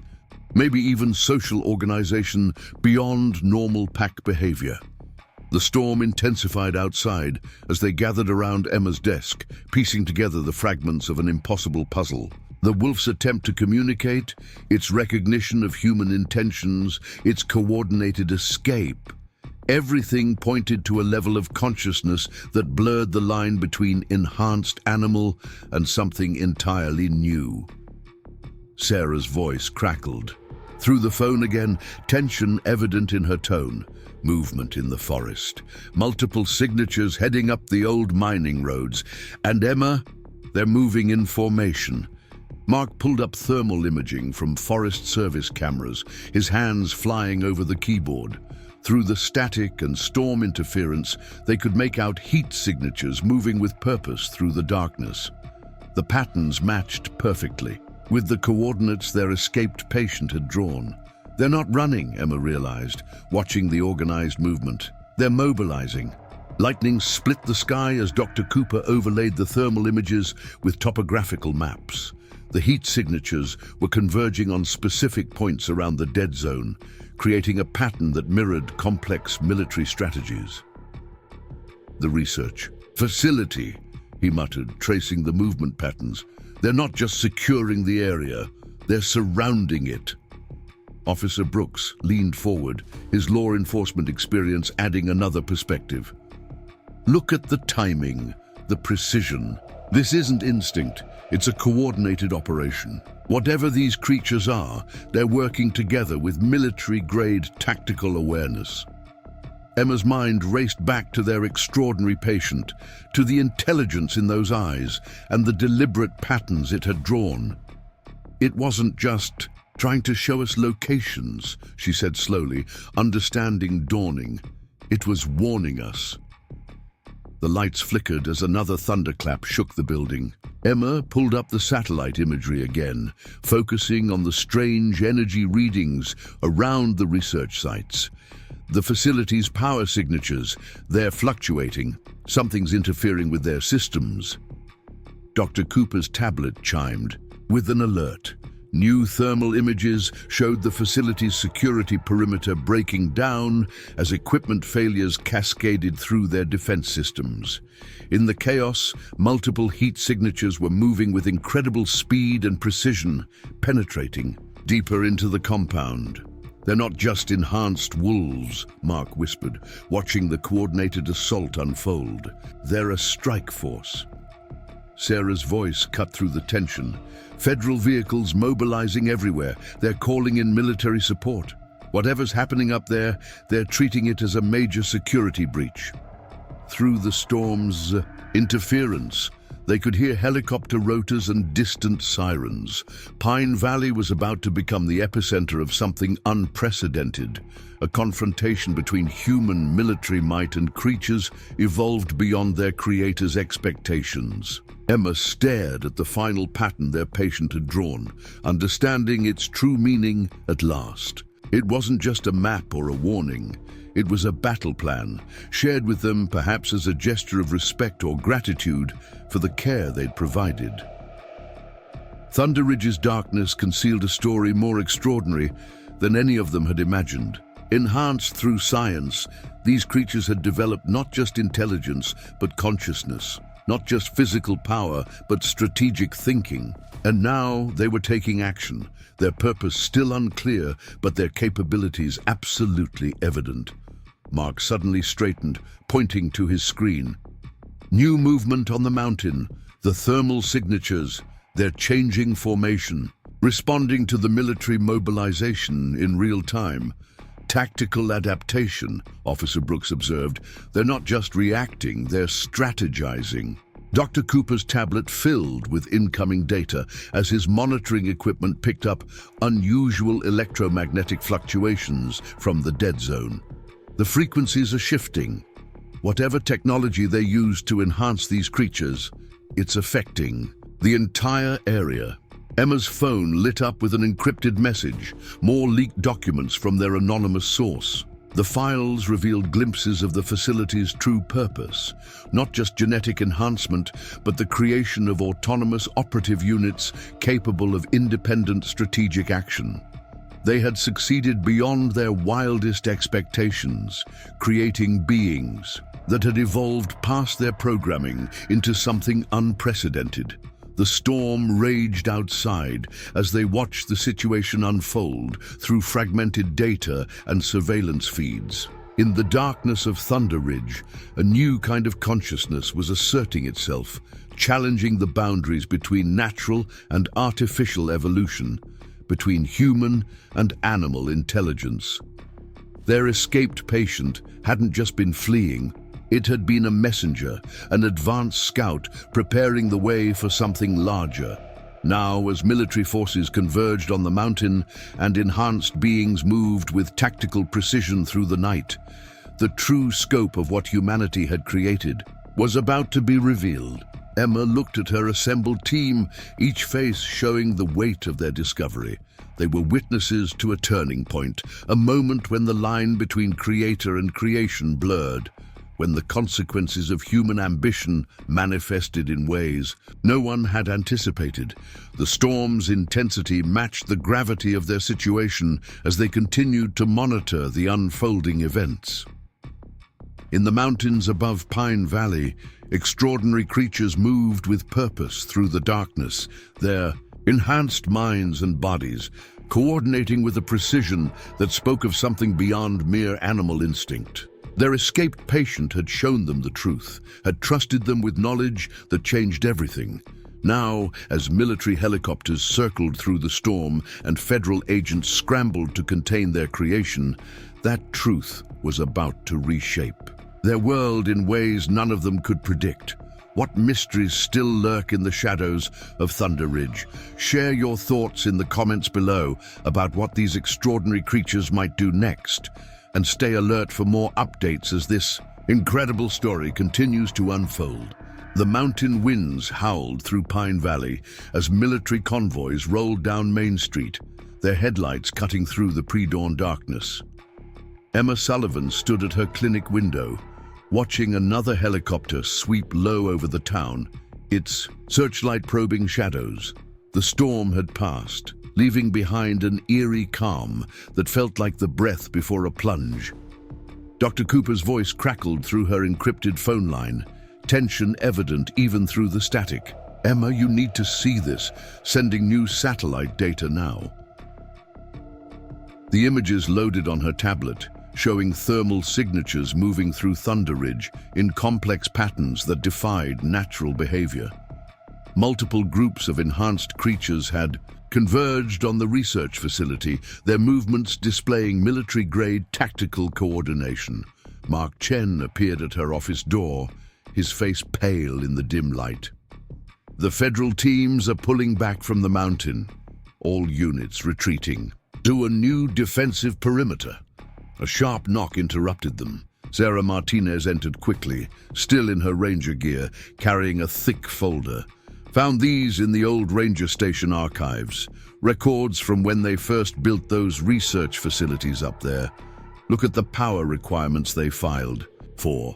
maybe even social organization beyond normal pack behavior. The storm intensified outside as they gathered around Emma's desk, piecing together the fragments of an impossible puzzle. The wolf's attempt to communicate, its recognition of human intentions, its coordinated escape. Everything pointed to a level of consciousness that blurred the line between enhanced animal and something entirely new. Sarah's voice crackled. Through the phone again, tension evident in her tone. Movement in the forest, multiple signatures heading up the old mining roads. And Emma, they're moving in formation. Mark pulled up thermal imaging from Forest Service cameras, his hands flying over the keyboard. Through the static and storm interference, they could make out heat signatures moving with purpose through the darkness. The patterns matched perfectly, with the coordinates their escaped patient had drawn. "They're not running," Emma realized, watching the organized movement. "They're mobilizing." Lightning split the sky as Dr. Cooper overlaid the thermal images with topographical maps. The heat signatures were converging on specific points around the dead zone, creating a pattern that mirrored complex military strategies. "The research facility," he muttered, tracing the movement patterns. "They're not just securing the area, they're surrounding it." Officer Brooks leaned forward, his law enforcement experience adding another perspective. "Look at the timing, the precision. This isn't instinct, it's a coordinated operation. Whatever these creatures are, they're working together with military-grade tactical awareness." Emma's mind raced back to their extraordinary patient, to the intelligence in those eyes and the deliberate patterns it had drawn. "It wasn't just trying to show us locations," she said slowly, understanding dawning. "It was warning us." The lights flickered as another thunderclap shook the building. Emma pulled up the satellite imagery again, focusing on the strange energy readings around the research sites. The facility's power signatures, they're fluctuating. Something's interfering with their systems. Dr. Cooper's tablet chimed with an alert. New thermal images showed the facility's security perimeter breaking down as equipment failures cascaded through their defense systems. In the chaos, multiple heat signatures were moving with incredible speed and precision, penetrating deeper into the compound. "They're not just enhanced wolves," Mark whispered, watching the coordinated assault unfold. "They're a strike force." Sarah's voice cut through the tension. Federal vehicles mobilizing everywhere. They're calling in military support. Whatever's happening up there, they're treating it as a major security breach. Through the storm's interference, they could hear helicopter rotors and distant sirens. Pine Valley was about to become the epicenter of something unprecedented. A confrontation between human military might and creatures evolved beyond their creators' expectations. Emma stared at the final pattern their patient had drawn, understanding its true meaning at last. It wasn't just a map or a warning. It was a battle plan, shared with them perhaps as a gesture of respect or gratitude for the care they'd provided. Thunder Ridge's darkness concealed a story more extraordinary than any of them had imagined. Enhanced through science, these creatures had developed not just intelligence, but consciousness. Not just physical power, but strategic thinking. And now they were taking action, their purpose still unclear, but their capabilities absolutely evident. Mark suddenly straightened, pointing to his screen. New movement on the mountain, the thermal signatures, their changing formation, responding to the military mobilization in real time. Tactical adaptation, Officer Brooks observed. They're not just reacting, they're strategizing. Dr. Cooper's tablet filled with incoming data as his monitoring equipment picked up unusual electromagnetic fluctuations from the dead zone. The frequencies are shifting. Whatever technology they use to enhance these creatures, it's affecting the entire area. Emma's phone lit up with an encrypted message, more leaked documents from their anonymous source. The files revealed glimpses of the facility's true purpose, not just genetic enhancement, but the creation of autonomous operative units capable of independent strategic action. They had succeeded beyond their wildest expectations, creating beings that had evolved past their programming into something unprecedented. The storm raged outside as they watched the situation unfold through fragmented data and surveillance feeds. In the darkness of Thunder Ridge, a new kind of consciousness was asserting itself, challenging the boundaries between natural and artificial evolution, between human and animal intelligence. Their escaped patient hadn't just been fleeing. It had been a messenger, an advanced scout preparing the way for something larger. Now, as military forces converged on the mountain and enhanced beings moved with tactical precision through the night, the true scope of what humanity had created was about to be revealed. Emma looked at her assembled team, each face showing the weight of their discovery. They were witnesses to a turning point, a moment when the line between creator and creation blurred, when the consequences of human ambition manifested in ways no one had anticipated. The storm's intensity matched the gravity of their situation as they continued to monitor the unfolding events. In the mountains above Pine Valley, extraordinary creatures moved with purpose through the darkness, their enhanced minds and bodies coordinating with a precision that spoke of something beyond mere animal instinct. Their escaped patient had shown them the truth, had trusted them with knowledge that changed everything. Now, as military helicopters circled through the storm and federal agents scrambled to contain their creation, that truth was about to reshape their world in ways none of them could predict. What mysteries still lurk in the shadows of Thunder Ridge? Share your thoughts in the comments below about what these extraordinary creatures might do next, and stay alert for more updates as this incredible story continues to unfold. The mountain winds howled through Pine Valley as military convoys rolled down Main Street, their headlights cutting through the pre-dawn darkness. Emma Sullivan stood at her clinic window, watching another helicopter sweep low over the town, its searchlight probing shadows. The storm had passed, leaving behind an eerie calm that felt like the breath before a plunge. Dr. Cooper's voice crackled through her encrypted phone line, tension evident even through the static. "Emma, you need to see this, sending new satellite data now." The images loaded on her tablet, showing thermal signatures moving through Thunder Ridge in complex patterns that defied natural behavior. Multiple groups of enhanced creatures had converged on the research facility, their movements displaying military-grade tactical coordination. Mark Chen appeared at her office door, his face pale in the dim light. The federal teams are pulling back from the mountain, all units retreating to a new defensive perimeter. A sharp knock interrupted them. Sarah Martinez entered quickly, still in her ranger gear, carrying a thick folder. Found these in the old ranger station archives, records from when they first built those research facilities up there. Look at the power requirements they filed for.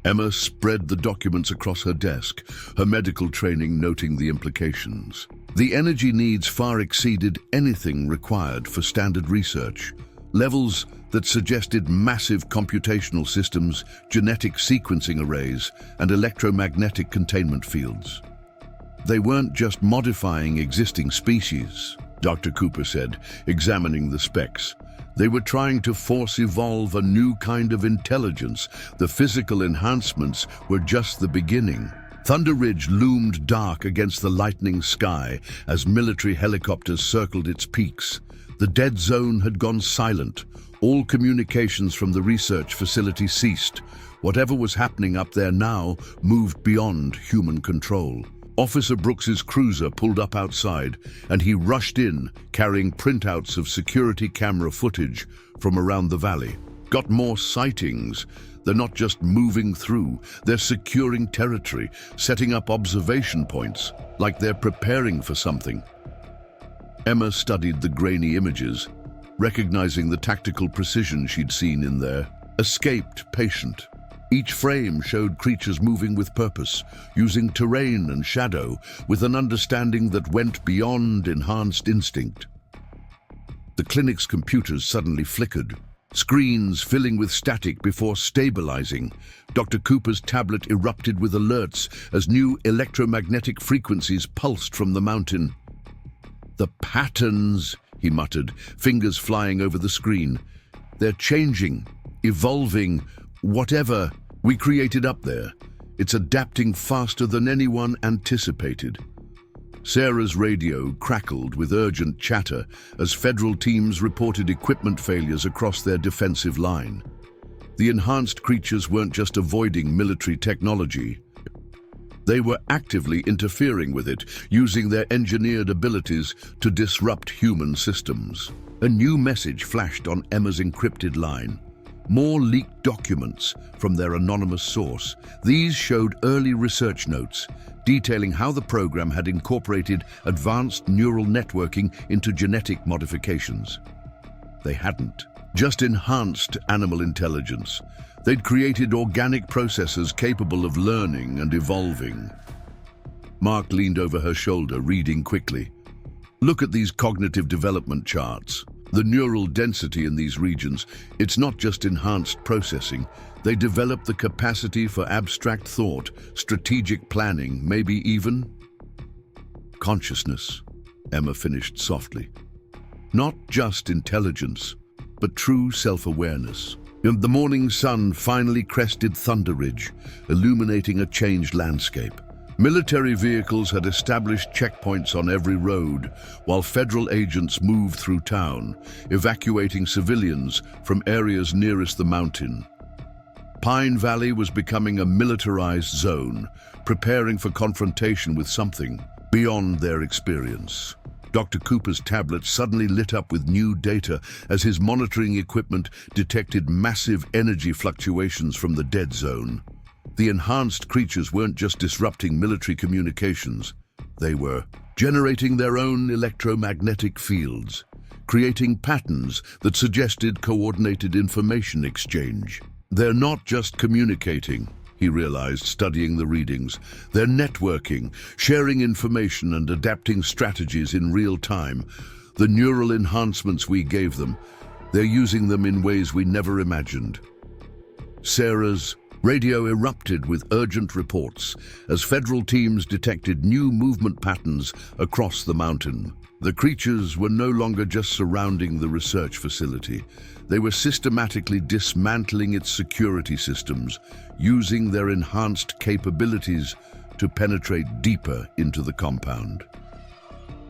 Emma spread the documents across her desk, her medical training noting the implications. The energy needs far exceeded anything required for standard research. Levels that suggested massive computational systems, genetic sequencing arrays, and electromagnetic containment fields. They weren't just modifying existing species, Dr. Cooper said, examining the specs. They were trying to force evolve a new kind of intelligence. The physical enhancements were just the beginning. Thunder Ridge loomed dark against the lightening sky as military helicopters circled its peaks. The dead zone had gone silent. All communications from the research facility ceased. Whatever was happening up there now moved beyond human control. Officer Brooks's cruiser pulled up outside, and he rushed in, carrying printouts of security camera footage from around the valley. Got more sightings. They're not just moving through, they're securing territory, setting up observation points, like they're preparing for something. Emma studied the grainy images, recognizing the tactical precision she'd seen in there. Escaped patient. Each frame showed creatures moving with purpose, using terrain and shadow, with an understanding that went beyond enhanced instinct. The clinic's computers suddenly flickered, screens filling with static before stabilizing. Dr. Cooper's tablet erupted with alerts as new electromagnetic frequencies pulsed from the mountain. "The patterns," he muttered, fingers flying over the screen. "They're changing, evolving. Whatever we created up there, it's adapting faster than anyone anticipated." Sarah's radio crackled with urgent chatter as federal teams reported equipment failures across their defensive line. The enhanced creatures weren't just avoiding military technology. They were actively interfering with it, using their engineered abilities to disrupt human systems. A new message flashed on Emma's encrypted line. More leaked documents from their anonymous source. These showed early research notes, detailing how the program had incorporated advanced neural networking into genetic modifications. They hadn't just enhanced animal intelligence. They'd created organic processors capable of learning and evolving. Mark leaned over her shoulder, reading quickly. "Look at these cognitive development charts. The neural density in these regions, it's not just enhanced processing. They develop the capacity for abstract thought, strategic planning, maybe even consciousness," Emma finished softly. "Not just intelligence, but true self-awareness." The morning sun finally crested Thunder Ridge, illuminating a changed landscape. Military vehicles had established checkpoints on every road, while federal agents moved through town, evacuating civilians from areas nearest the mountain. Pine Valley was becoming a militarized zone, preparing for confrontation with something beyond their experience. Dr. Cooper's tablet suddenly lit up with new data as his monitoring equipment detected massive energy fluctuations from the dead zone. The enhanced creatures weren't just disrupting military communications. They were generating their own electromagnetic fields, creating patterns that suggested coordinated information exchange. They're not just communicating, he realized, studying the readings. They're networking, sharing information and adapting strategies in real time. The neural enhancements we gave them, they're using them in ways we never imagined. Sarah's radio erupted with urgent reports as federal teams detected new movement patterns across the mountain. The creatures were no longer just surrounding the research facility. They were systematically dismantling its security systems, using their enhanced capabilities to penetrate deeper into the compound.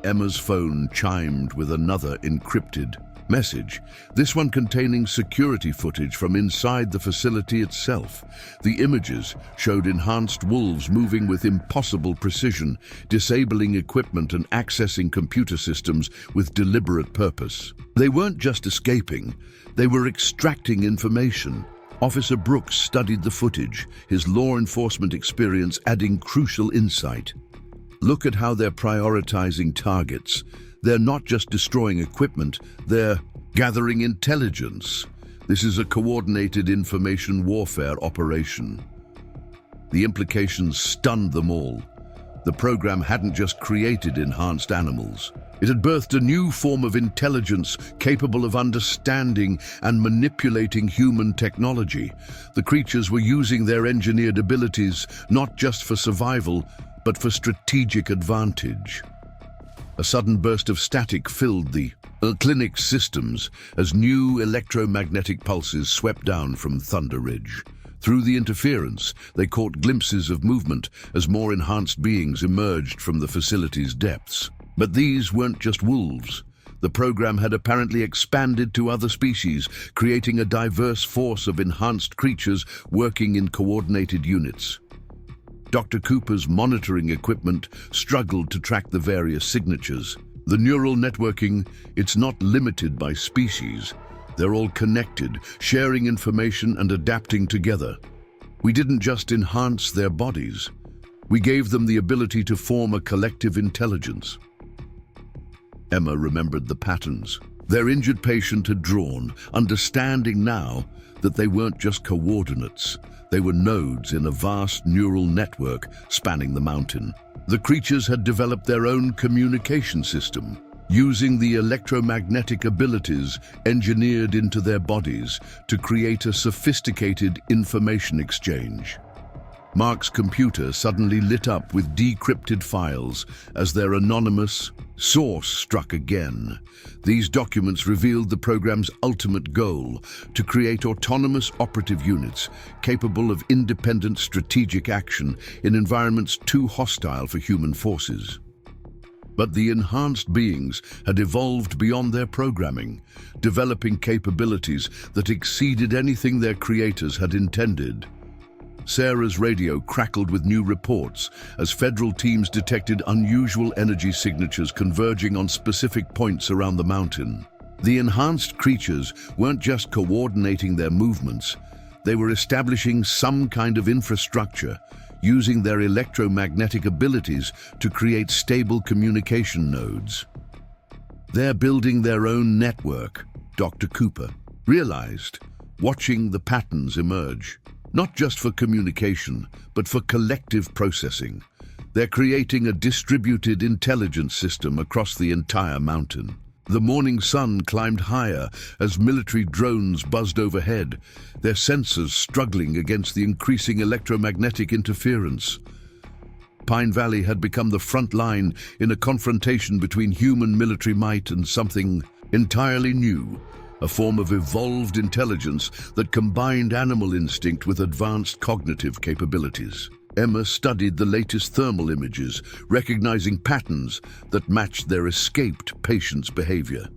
Emma's phone chimed with another encrypted message, this one containing security footage from inside the facility itself. The images showed enhanced wolves moving with impossible precision, disabling equipment and accessing computer systems with deliberate purpose. They weren't just escaping, they were extracting information. Officer Brooks studied the footage, his law enforcement experience adding crucial insight. Look at how they're prioritizing targets. They're not just destroying equipment, they're gathering intelligence. This is a coordinated information warfare operation. The implications stunned them all. The program hadn't just created enhanced animals. It had birthed a new form of intelligence capable of understanding and manipulating human technology. The creatures were using their engineered abilities not just for survival, but for strategic advantage. A sudden burst of static filled the clinic's systems as new electromagnetic pulses swept down from Thunder Ridge. Through the interference, they caught glimpses of movement as more enhanced beings emerged from the facility's depths. But these weren't just wolves. The program had apparently expanded to other species, creating a diverse force of enhanced creatures working in coordinated units. Dr. Cooper's monitoring equipment struggled to track the various signatures. The neural networking, it's not limited by species. They're all connected, sharing information and adapting together. We didn't just enhance their bodies. We gave them the ability to form a collective intelligence. Emma remembered the patterns their injured patient had drawn, understanding now that they weren't just coordinates. They were nodes in a vast neural network spanning the mountain. The creatures had developed their own communication system, using the electromagnetic abilities engineered into their bodies to create a sophisticated information exchange. Mark's computer suddenly lit up with decrypted files as their anonymous source struck again. These documents revealed the program's ultimate goal: to create autonomous operative units capable of independent strategic action in environments too hostile for human forces. But the enhanced beings had evolved beyond their programming, developing capabilities that exceeded anything their creators had intended. Sarah's radio crackled with new reports as federal teams detected unusual energy signatures converging on specific points around the mountain. The enhanced creatures weren't just coordinating their movements, they were establishing some kind of infrastructure, using their electromagnetic abilities to create stable communication nodes. They're building their own network, Dr. Cooper realized, watching the patterns emerge. Not just for communication, but for collective processing. They're creating a distributed intelligence system across the entire mountain. The morning sun climbed higher as military drones buzzed overhead, their sensors struggling against the increasing electromagnetic interference. Pine Valley had become the front line in a confrontation between human military might and something entirely new. A form of evolved intelligence that combined animal instinct with advanced cognitive capabilities. Emma studied the latest thermal images, recognizing patterns that matched their escaped patient's behavior.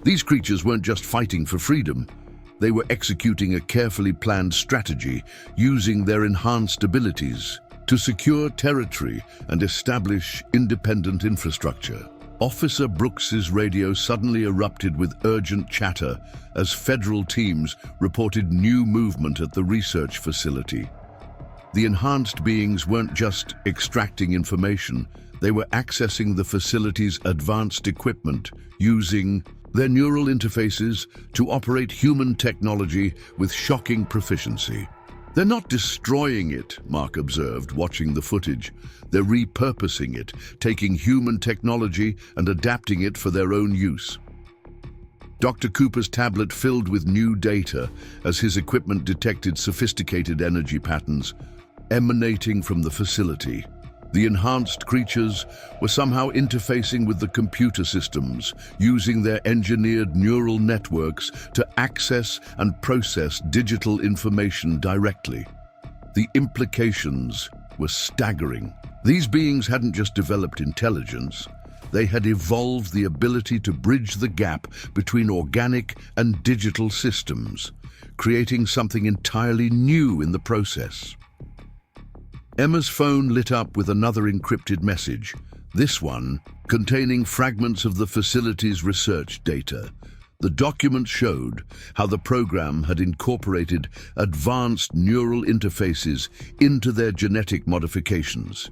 These creatures weren't just fighting for freedom, they were executing a carefully planned strategy, using their enhanced abilities to secure territory and establish independent infrastructure. Officer Brooks's radio suddenly erupted with urgent chatter as federal teams reported new movement at the research facility. The enhanced beings weren't just extracting information, they were accessing the facility's advanced equipment, using their neural interfaces to operate human technology with shocking proficiency. They're not destroying it, Mark observed, watching the footage. They're repurposing it, taking human technology and adapting it for their own use. Dr. Cooper's tablet filled with new data as his equipment detected sophisticated energy patterns emanating from the facility. The enhanced creatures were somehow interfacing with the computer systems, using their engineered neural networks to access and process digital information directly. The implications were staggering. These beings hadn't just developed intelligence, they had evolved the ability to bridge the gap between organic and digital systems, creating something entirely new in the process. Emma's phone lit up with another encrypted message, this one containing fragments of the facility's research data. The document showed how the program had incorporated advanced neural interfaces into their genetic modifications,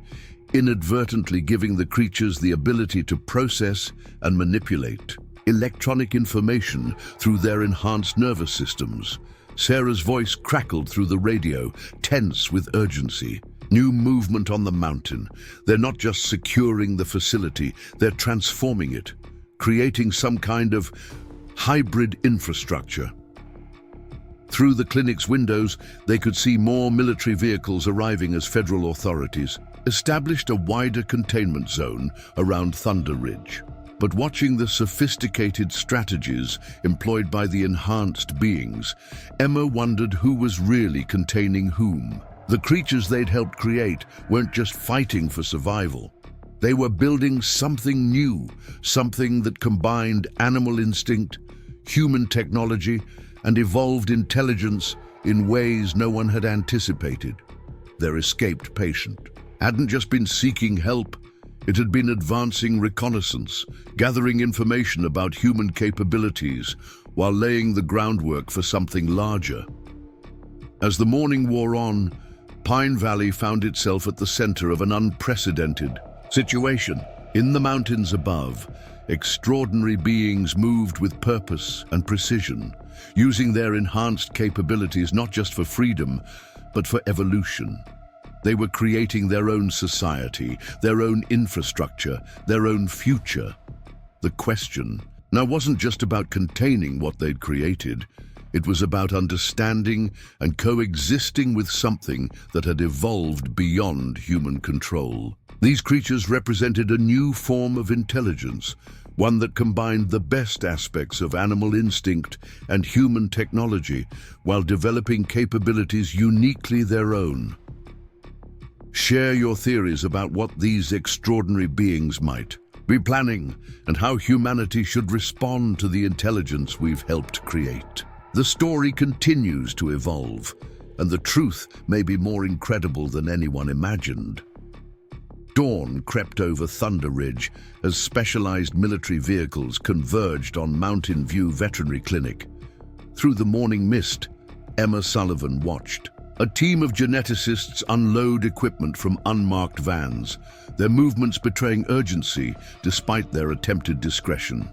inadvertently giving the creatures the ability to process and manipulate electronic information through their enhanced nervous systems. Sarah's voice crackled through the radio, tense with urgency. New movement on the mountain. They're not just securing the facility, they're transforming it, creating some kind of hybrid infrastructure. Through the clinic's windows, they could see more military vehicles arriving as federal authorities established a wider containment zone around Thunder Ridge. But watching the sophisticated strategies employed by the enhanced beings, Emma wondered who was really containing whom. The creatures they'd helped create weren't just fighting for survival. They were building something new, something that combined animal instinct, human technology, and evolved intelligence in ways no one had anticipated. Their escaped patient hadn't just been seeking help, it had been advancing reconnaissance, gathering information about human capabilities while laying the groundwork for something larger. As the morning wore on, Pine Valley found itself at the center of an unprecedented situation. In the mountains above, extraordinary beings moved with purpose and precision, using their enhanced capabilities not just for freedom, but for evolution. They were creating their own society, their own infrastructure, their own future. The question now wasn't just about containing what they'd created. It was about understanding and coexisting with something that had evolved beyond human control. These creatures represented a new form of intelligence, one that combined the best aspects of animal instinct and human technology while developing capabilities uniquely their own. Share your theories about what these extraordinary beings might be planning and how humanity should respond to the intelligence we've helped create. The story continues to evolve, and the truth may be more incredible than anyone imagined. Dawn crept over Thunder Ridge as specialized military vehicles converged on Mountain View Veterinary Clinic. Through the morning mist, Emma Sullivan watched. A team of geneticists unload equipment from unmarked vans, their movements betraying urgency despite their attempted discretion.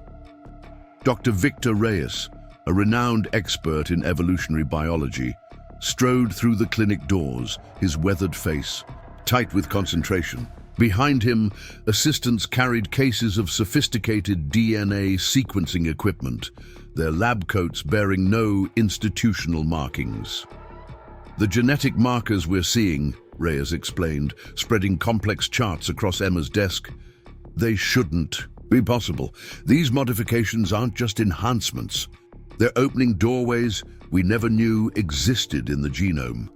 Dr. Victor Reyes, a renowned expert in evolutionary biology, strode through the clinic doors, his weathered face tight with concentration. Behind him, assistants carried cases of sophisticated DNA sequencing equipment, their lab coats bearing no institutional markings. The genetic markers we're seeing, Reyes explained, spreading complex charts across Emma's desk, they shouldn't be possible. These modifications aren't just enhancements. They're opening doorways we never knew existed in the genome.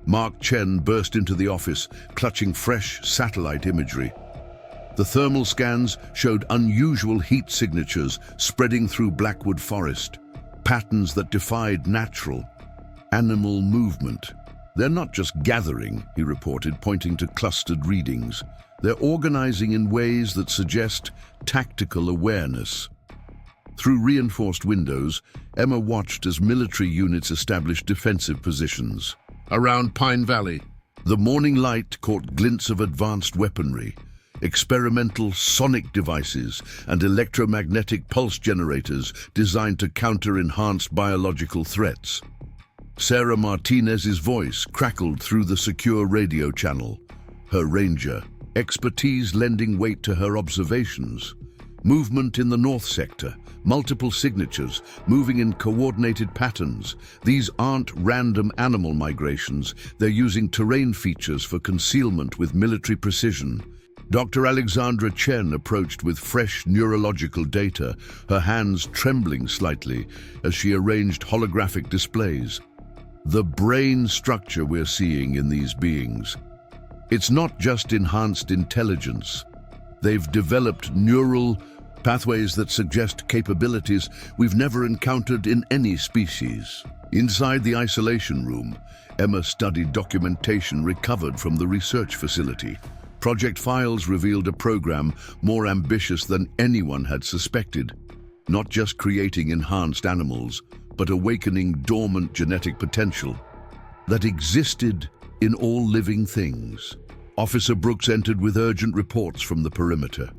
Mark Chen burst into the office, clutching fresh satellite imagery. The thermal scans showed unusual heat signatures spreading through Blackwood Forest, patterns that defied natural animal movement. They're not just gathering, he reported, pointing to clustered readings. They're organizing in ways that suggest tactical awareness. Through reinforced windows, Emma watched as military units established defensive positions. Around Pine Valley, the morning light caught glints of advanced weaponry, experimental sonic devices and electromagnetic pulse generators designed to counter enhanced biological threats. Sarah Martinez's voice crackled through the secure radio channel, her ranger, expertise lending weight to her observations. Movement in the north sector, multiple signatures, moving in coordinated patterns. These aren't random animal migrations, they're using terrain features for concealment with military precision. Dr. Alexandra Chen approached with fresh neurological data, her hands trembling slightly as she arranged holographic displays. The brain structure we're seeing in these beings, It's not just enhanced intelligence. They've developed neural pathways that suggest capabilities we've never encountered in any species. Inside the isolation room, Emma studied documentation recovered from the research facility. Project files revealed a program more ambitious than anyone had suspected, not just creating enhanced animals, but awakening dormant genetic potential that existed in all living things. Officer Brooks entered with urgent reports from the perimeter.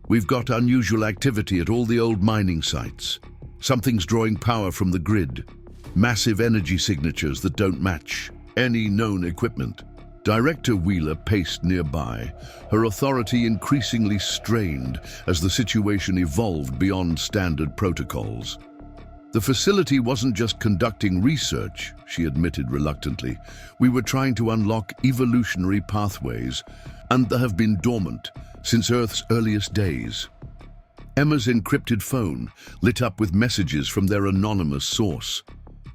We've got unusual activity at all the old mining sites. Something's drawing power from the grid. Massive energy signatures that don't match any known equipment. Director Wheeler paced nearby, her authority increasingly strained as the situation evolved beyond standard protocols. The facility wasn't just conducting research, she admitted reluctantly. We were trying to unlock evolutionary pathways, and they have been dormant since Earth's earliest days. Emma's encrypted phone lit up with messages from their anonymous source.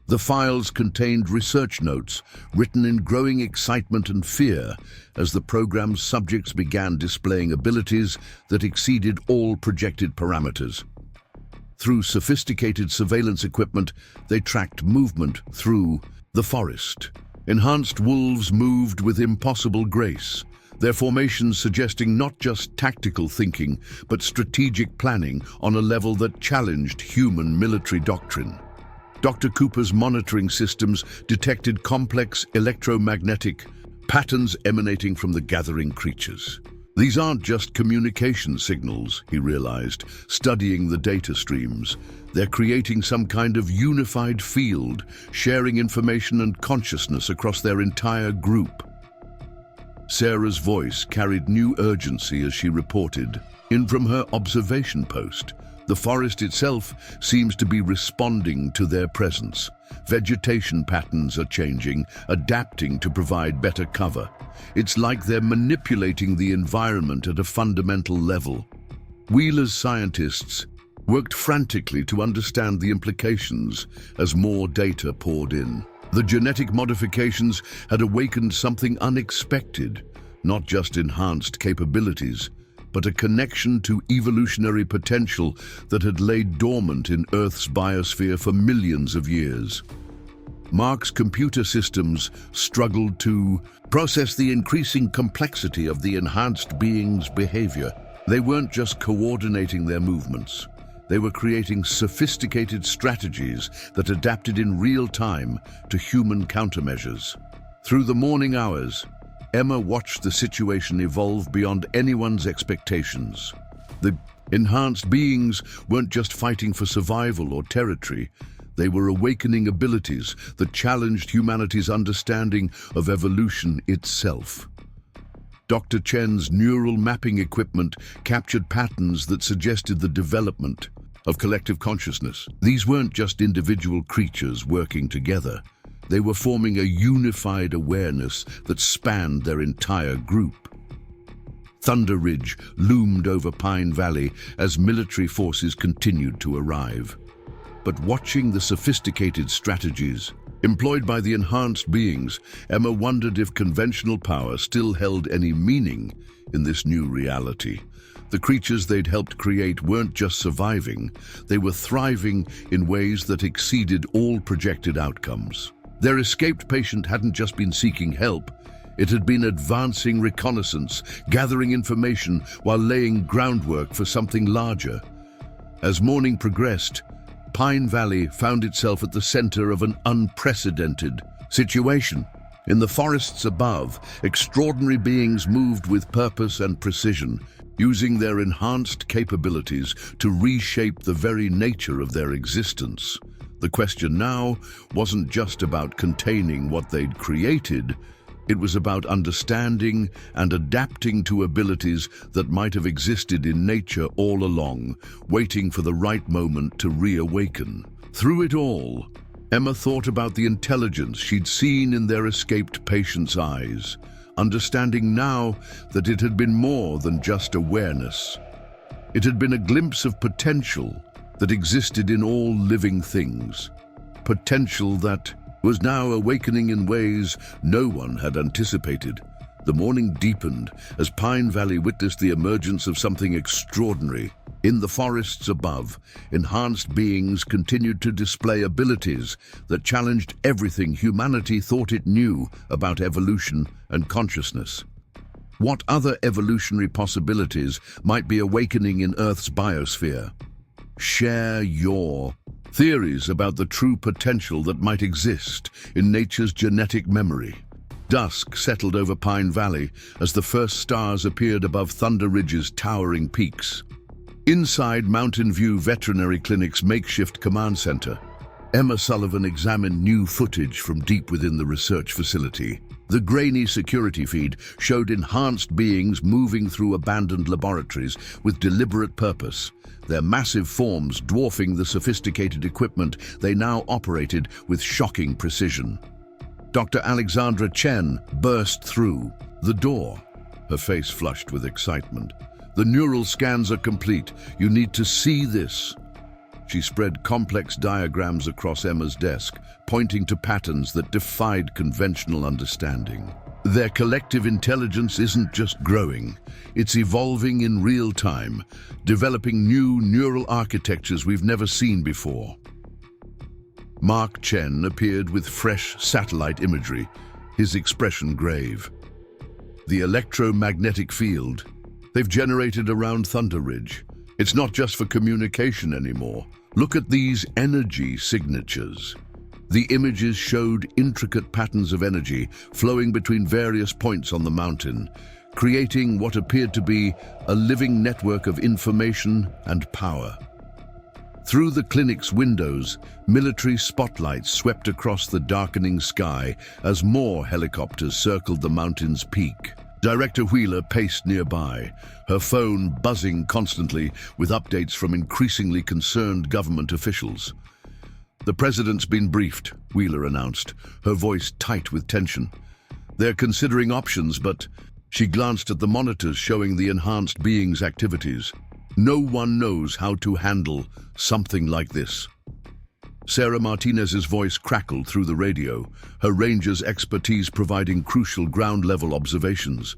The files contained research notes written in growing excitement and fear as the program's subjects began displaying abilities that exceeded all projected parameters. Through sophisticated surveillance equipment, they tracked movement through the forest. Enhanced wolves moved with impossible grace, their formations suggesting not just tactical thinking, but strategic planning on a level that challenged human military doctrine. Dr. Cooper's monitoring systems detected complex electromagnetic patterns emanating from the gathering creatures. These aren't just communication signals, he realized, studying the data streams. They're creating some kind of unified field, sharing information and consciousness across their entire group. Sarah's voice carried new urgency as she reported. In from her observation post, the forest itself seems to be responding to their presence. Vegetation patterns are changing, adapting to provide better cover. It's like they're manipulating the environment at a fundamental level. Wheeler's scientists worked frantically to understand the implications as more data poured in. The genetic modifications had awakened something unexpected, not just enhanced capabilities, but a connection to evolutionary potential that had laid dormant in Earth's biosphere for millions of years. Mark's computer systems struggled to process the increasing complexity of the enhanced being's behavior. They weren't just coordinating their movements. They were creating sophisticated strategies that adapted in real time to human countermeasures. Through the morning hours, Emma watched the situation evolve beyond anyone's expectations. The enhanced beings weren't just fighting for survival or territory. They were awakening abilities that challenged humanity's understanding of evolution itself. Dr. Chen's neural mapping equipment captured patterns that suggested the development of collective consciousness. These weren't just individual creatures working together. They were forming a unified awareness that spanned their entire group. Thunder Ridge loomed over Pine Valley as military forces continued to arrive. But watching the sophisticated strategies employed by the enhanced beings, Emma wondered if conventional power still held any meaning in this new reality. The creatures they'd helped create weren't just surviving, they were thriving in ways that exceeded all projected outcomes. Their escaped patient hadn't just been seeking help, it had been advancing reconnaissance, gathering information while laying groundwork for something larger. As morning progressed, Pine Valley found itself at the center of an unprecedented situation. In the forests above, extraordinary beings moved with purpose and precision, using their enhanced capabilities to reshape the very nature of their existence. The question now wasn't just about containing what they'd created, it was about understanding and adapting to abilities that might have existed in nature all along, waiting for the right moment to reawaken. Through it all, Emma thought about the intelligence she'd seen in their escaped patient's eyes, understanding now that it had been more than just awareness. It had been a glimpse of potential that existed in all living things, potential that was now awakening in ways no one had anticipated. The morning deepened as Pine Valley witnessed the emergence of something extraordinary. In the forests above, enhanced beings continued to display abilities that challenged everything humanity thought it knew about evolution and consciousness. What other evolutionary possibilities might be awakening in Earth's biosphere? Share your theories about the true potential that might exist in nature's genetic memory. Dusk settled over Pine Valley as the first stars appeared above Thunder Ridge's towering peaks. Inside Mountain View Veterinary Clinic's makeshift command center, Emma Sullivan examined new footage from deep within the research facility. The grainy security feed showed enhanced beings moving through abandoned laboratories with deliberate purpose, their massive forms dwarfing the sophisticated equipment they now operated with shocking precision. Dr. Alexandra Chen burst through the door, her face flushed with excitement. "The neural scans are complete. You need to see this." She spread complex diagrams across Emma's desk, pointing to patterns that defied conventional understanding. Their collective intelligence isn't just growing, it's evolving in real time, developing new neural architectures we've never seen before. Mark Chen appeared with fresh satellite imagery, his expression grave. The electromagnetic field they've generated around Thunder Ridge. It's not just for communication anymore. Look at these energy signatures. The images showed intricate patterns of energy flowing between various points on the mountain, creating what appeared to be a living network of information and power. Through the clinic's windows, military spotlights swept across the darkening sky as more helicopters circled the mountain's peak. Director Wheeler paced nearby, her phone buzzing constantly with updates from increasingly concerned government officials. "The president's been briefed," Wheeler announced, her voice tight with tension. "They're considering options, but..." She glanced at the monitors showing the enhanced being's activities. "No one knows how to handle something like this." Sarah Martinez's voice crackled through the radio, her ranger's expertise providing crucial ground-level observations.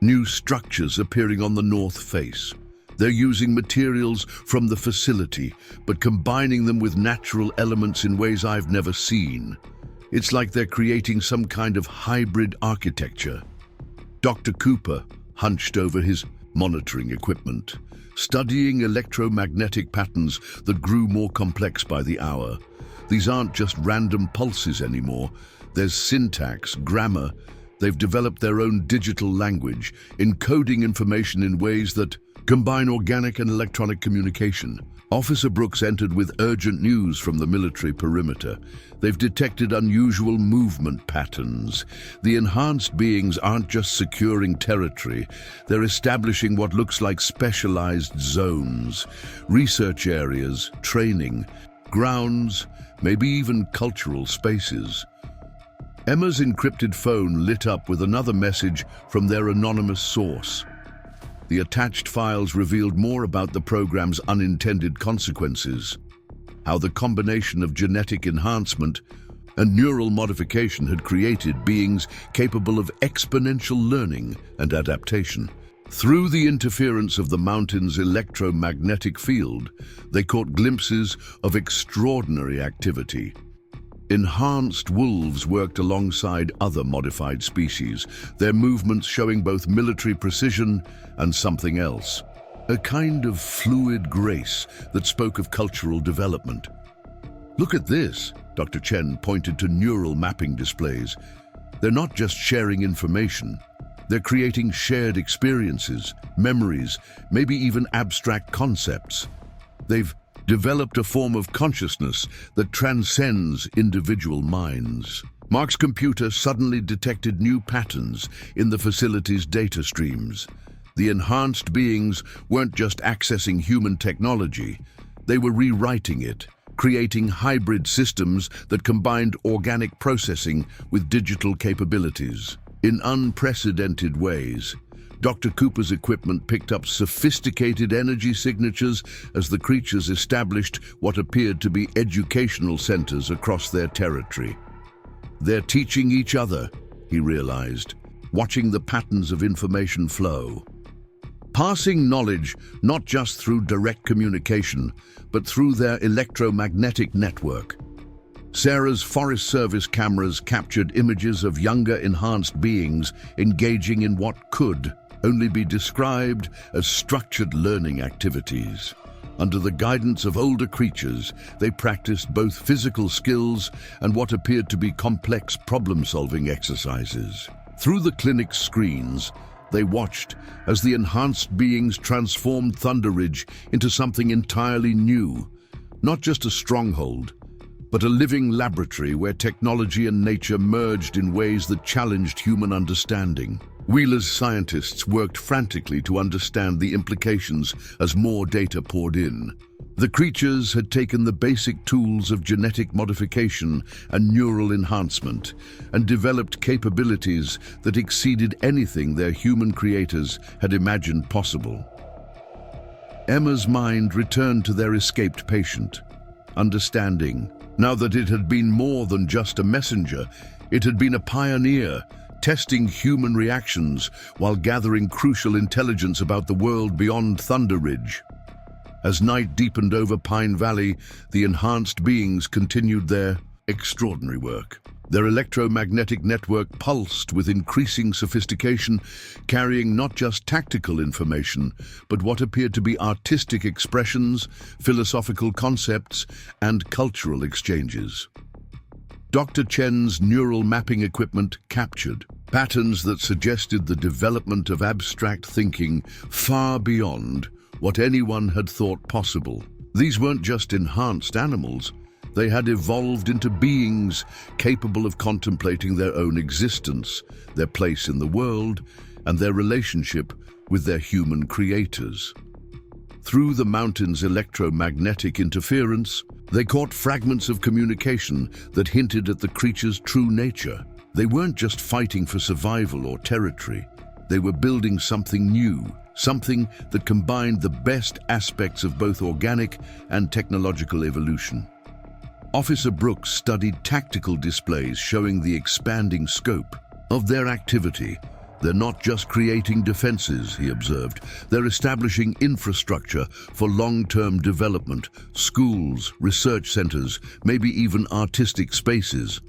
New structures appearing on the north face. They're using materials from the facility, but combining them with natural elements in ways I've never seen. It's like they're creating some kind of hybrid architecture. Dr. Cooper hunched over his monitoring equipment, studying electromagnetic patterns that grew more complex by the hour. These aren't just random pulses anymore. There's syntax, grammar. They've developed their own digital language, encoding information in ways that combine organic and electronic communication. Officer Brooks entered with urgent news from the military perimeter. They've detected unusual movement patterns. The enhanced beings aren't just securing territory, they're establishing what looks like specialized zones, research areas, training, grounds, maybe even cultural spaces. Emma's encrypted phone lit up with another message from their anonymous source. The attached files revealed more about the program's unintended consequences, how the combination of genetic enhancement and neural modification had created beings capable of exponential learning and adaptation. Through the interference of the mountain's electromagnetic field, they caught glimpses of extraordinary activity. Enhanced wolves worked alongside other modified species, their movements showing both military precision and something else. A kind of fluid grace that spoke of cultural development. "Look at this," Dr. Chen pointed to neural mapping displays. "They're not just sharing information. They're creating shared experiences, memories, maybe even abstract concepts. They've developed a form of consciousness that transcends individual minds." Mark's computer suddenly detected new patterns in the facility's data streams. The enhanced beings weren't just accessing human technology, they were rewriting it, creating hybrid systems that combined organic processing with digital capabilities. In unprecedented ways, Dr. Cooper's equipment picked up sophisticated energy signatures as the creatures established what appeared to be educational centers across their territory. "They're teaching each other," he realized. watching the patterns of information flow. Passing knowledge not just through direct communication, but through their electromagnetic network. Sarah's Forest Service cameras captured images of younger enhanced beings engaging in what could only be described as structured learning activities. Under the guidance of older creatures, they practiced both physical skills and what appeared to be complex problem-solving exercises. Through the clinic's screens, they watched as the enhanced beings transformed Thunder Ridge into something entirely new, not just a stronghold, but a living laboratory where technology and nature merged in ways that challenged human understanding. Wheeler's scientists worked frantically to understand the implications as more data poured in. The creatures had taken the basic tools of genetic modification and neural enhancement and developed capabilities that exceeded anything their human creators had imagined possible. Emma's mind returned to their escaped patient, understanding. Now that it had been more than just a messenger, it had been a pioneer, testing human reactions while gathering crucial intelligence about the world beyond Thunder Ridge. As night deepened over Pine Valley, the enhanced beings continued their extraordinary work. Their electromagnetic network pulsed with increasing sophistication, carrying not just tactical information, but what appeared to be artistic expressions, philosophical concepts, and cultural exchanges. Dr. Chen's neural mapping equipment captured patterns that suggested the development of abstract thinking far beyond what anyone had thought possible. These weren't just enhanced animals. They had evolved into beings capable of contemplating their own existence, their place in the world, and their relationship with their human creators. Through the mountain's electromagnetic interference, they caught fragments of communication that hinted at the creature's true nature. They weren't just fighting for survival or territory. They were building something new, something that combined the best aspects of both organic and technological evolution. Officer Brooks studied tactical displays showing the expanding scope of their activity. They're not just creating defenses, he observed. They're establishing infrastructure for long-term development, schools, research centers, maybe even artistic spaces.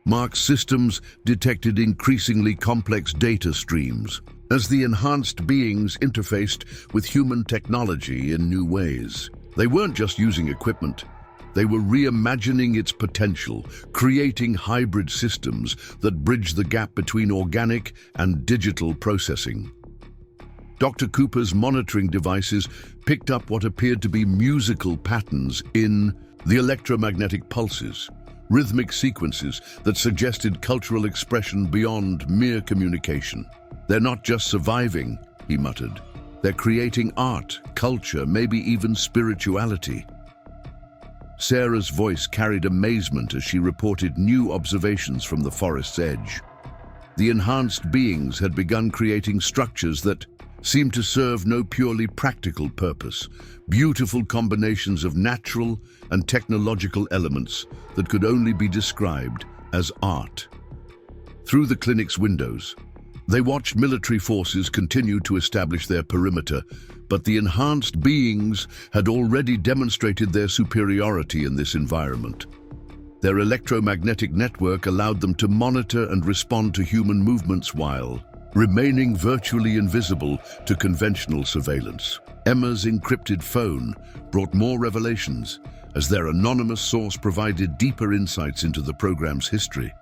Mark's systems detected increasingly complex data streams as the enhanced beings interfaced with human technology in new ways. They weren't just using equipment. They were reimagining its potential, creating hybrid systems that bridge the gap between organic and digital processing. Dr. Cooper's monitoring devices picked up what appeared to be musical patterns in the electromagnetic pulses, rhythmic sequences that suggested cultural expression beyond mere communication. They're not just surviving, he muttered. They're creating art, culture, maybe even spirituality. Sarah's voice carried amazement as she reported new observations from the forest's edge. The enhanced beings had begun creating structures that seemed to serve no purely practical purpose, beautiful combinations of natural and technological elements that could only be described as art. Through the clinic's windows, they watched military forces continue to establish their perimeter, but the enhanced beings had already demonstrated their superiority in this environment. Their electromagnetic network allowed them to monitor and respond to human movements while remaining virtually invisible to conventional surveillance. Emma's encrypted phone brought more revelations as their anonymous source provided deeper insights into the program's history.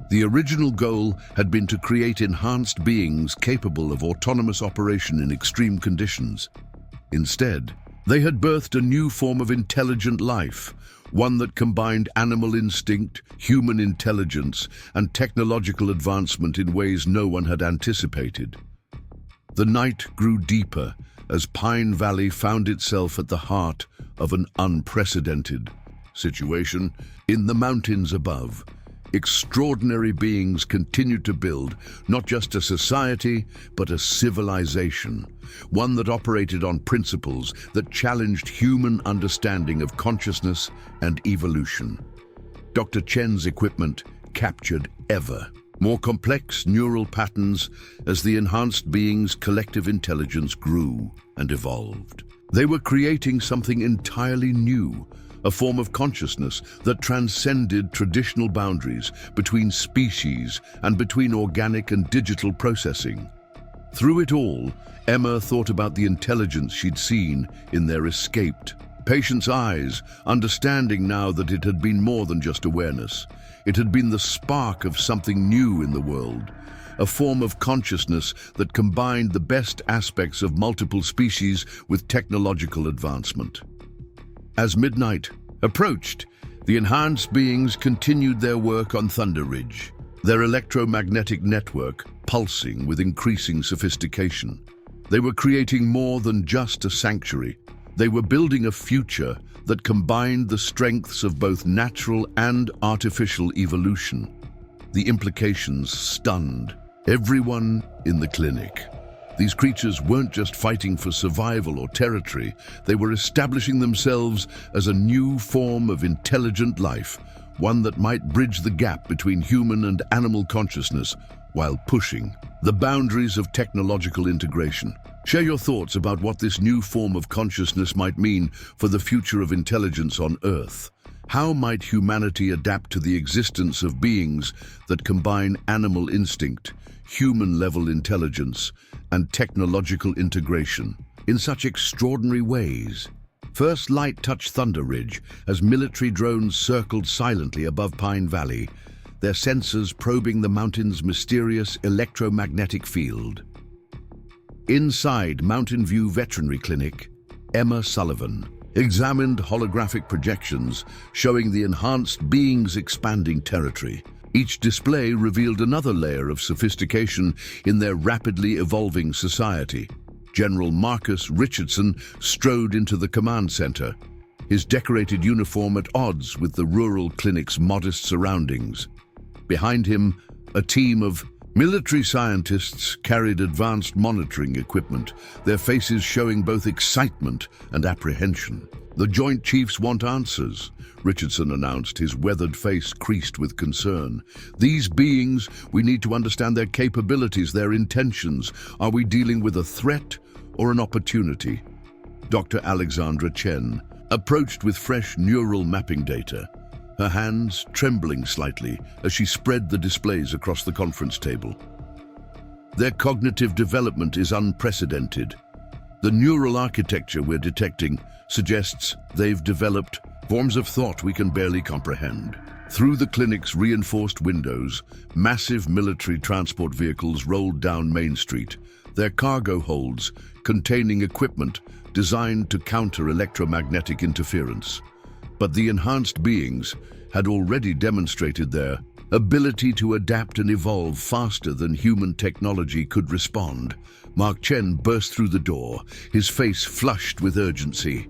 The original goal had been to create enhanced beings capable of autonomous operation in extreme conditions. Instead, they had birthed a new form of intelligent life, one that combined animal instinct, human intelligence, and technological advancement in ways no one had anticipated. The night grew deeper as Pine Valley found itself at the heart of an unprecedented situation. In the mountains above, extraordinary beings continued to build not just a society, but a civilization, one that operated on principles that challenged human understanding of consciousness and evolution. Dr. Chen's equipment captured ever more complex neural patterns as the enhanced being's collective intelligence grew and evolved. They were creating something entirely new, a form of consciousness that transcended traditional boundaries between species and between organic and digital processing. Through it all, Emma thought about the intelligence she'd seen in their escaped patient's eyes, understanding now that it had been more than just awareness. It had been the spark of something new in the world, a form of consciousness that combined the best aspects of multiple species with technological advancement. As midnight approached, the enhanced beings continued their work on Thunder Ridge, their electromagnetic network pulsing with increasing sophistication. They were creating more than just a sanctuary. They were building a future that combined the strengths of both natural and artificial evolution. The implications stunned everyone in the clinic. These creatures weren't just fighting for survival or territory, they were establishing themselves as a new form of intelligent life, one that might bridge the gap between human and animal consciousness while pushing the boundaries of technological integration. Share your thoughts about what this new form of consciousness might mean for the future of intelligence on Earth. How might humanity adapt to the existence of beings that combine animal instinct, human-level intelligence, and technological integration in such extraordinary ways? First light touched Thunder Ridge as military drones circled silently above Pine Valley, their sensors probing the mountain's mysterious electromagnetic field. Inside Mountain View Veterinary Clinic, Emma Sullivan examined holographic projections showing the enhanced being's expanding territory. Each display revealed another layer of sophistication in their rapidly evolving society. General Marcus Richardson strode into the command center, his decorated uniform at odds with the rural clinic's modest surroundings. Behind him, a team of military scientists carried advanced monitoring equipment, their faces showing both excitement and apprehension. "The Joint Chiefs want answers," Richardson announced, his weathered face creased with concern. "These beings, we need to understand their capabilities, their intentions. Are we dealing with a threat or an opportunity?" Dr. Alexandra Chen approached with fresh neural mapping data, her hands trembling slightly as she spread the displays across the conference table. "Their cognitive development is unprecedented. The neural architecture we're detecting suggests they've developed forms of thought we can barely comprehend." Through the clinic's reinforced windows, massive military transport vehicles rolled down Main Street, their cargo holds containing equipment designed to counter electromagnetic interference. But the enhanced beings had already demonstrated their ability to adapt and evolve faster than human technology could respond. Mark Chen burst through the door, his face flushed with urgency.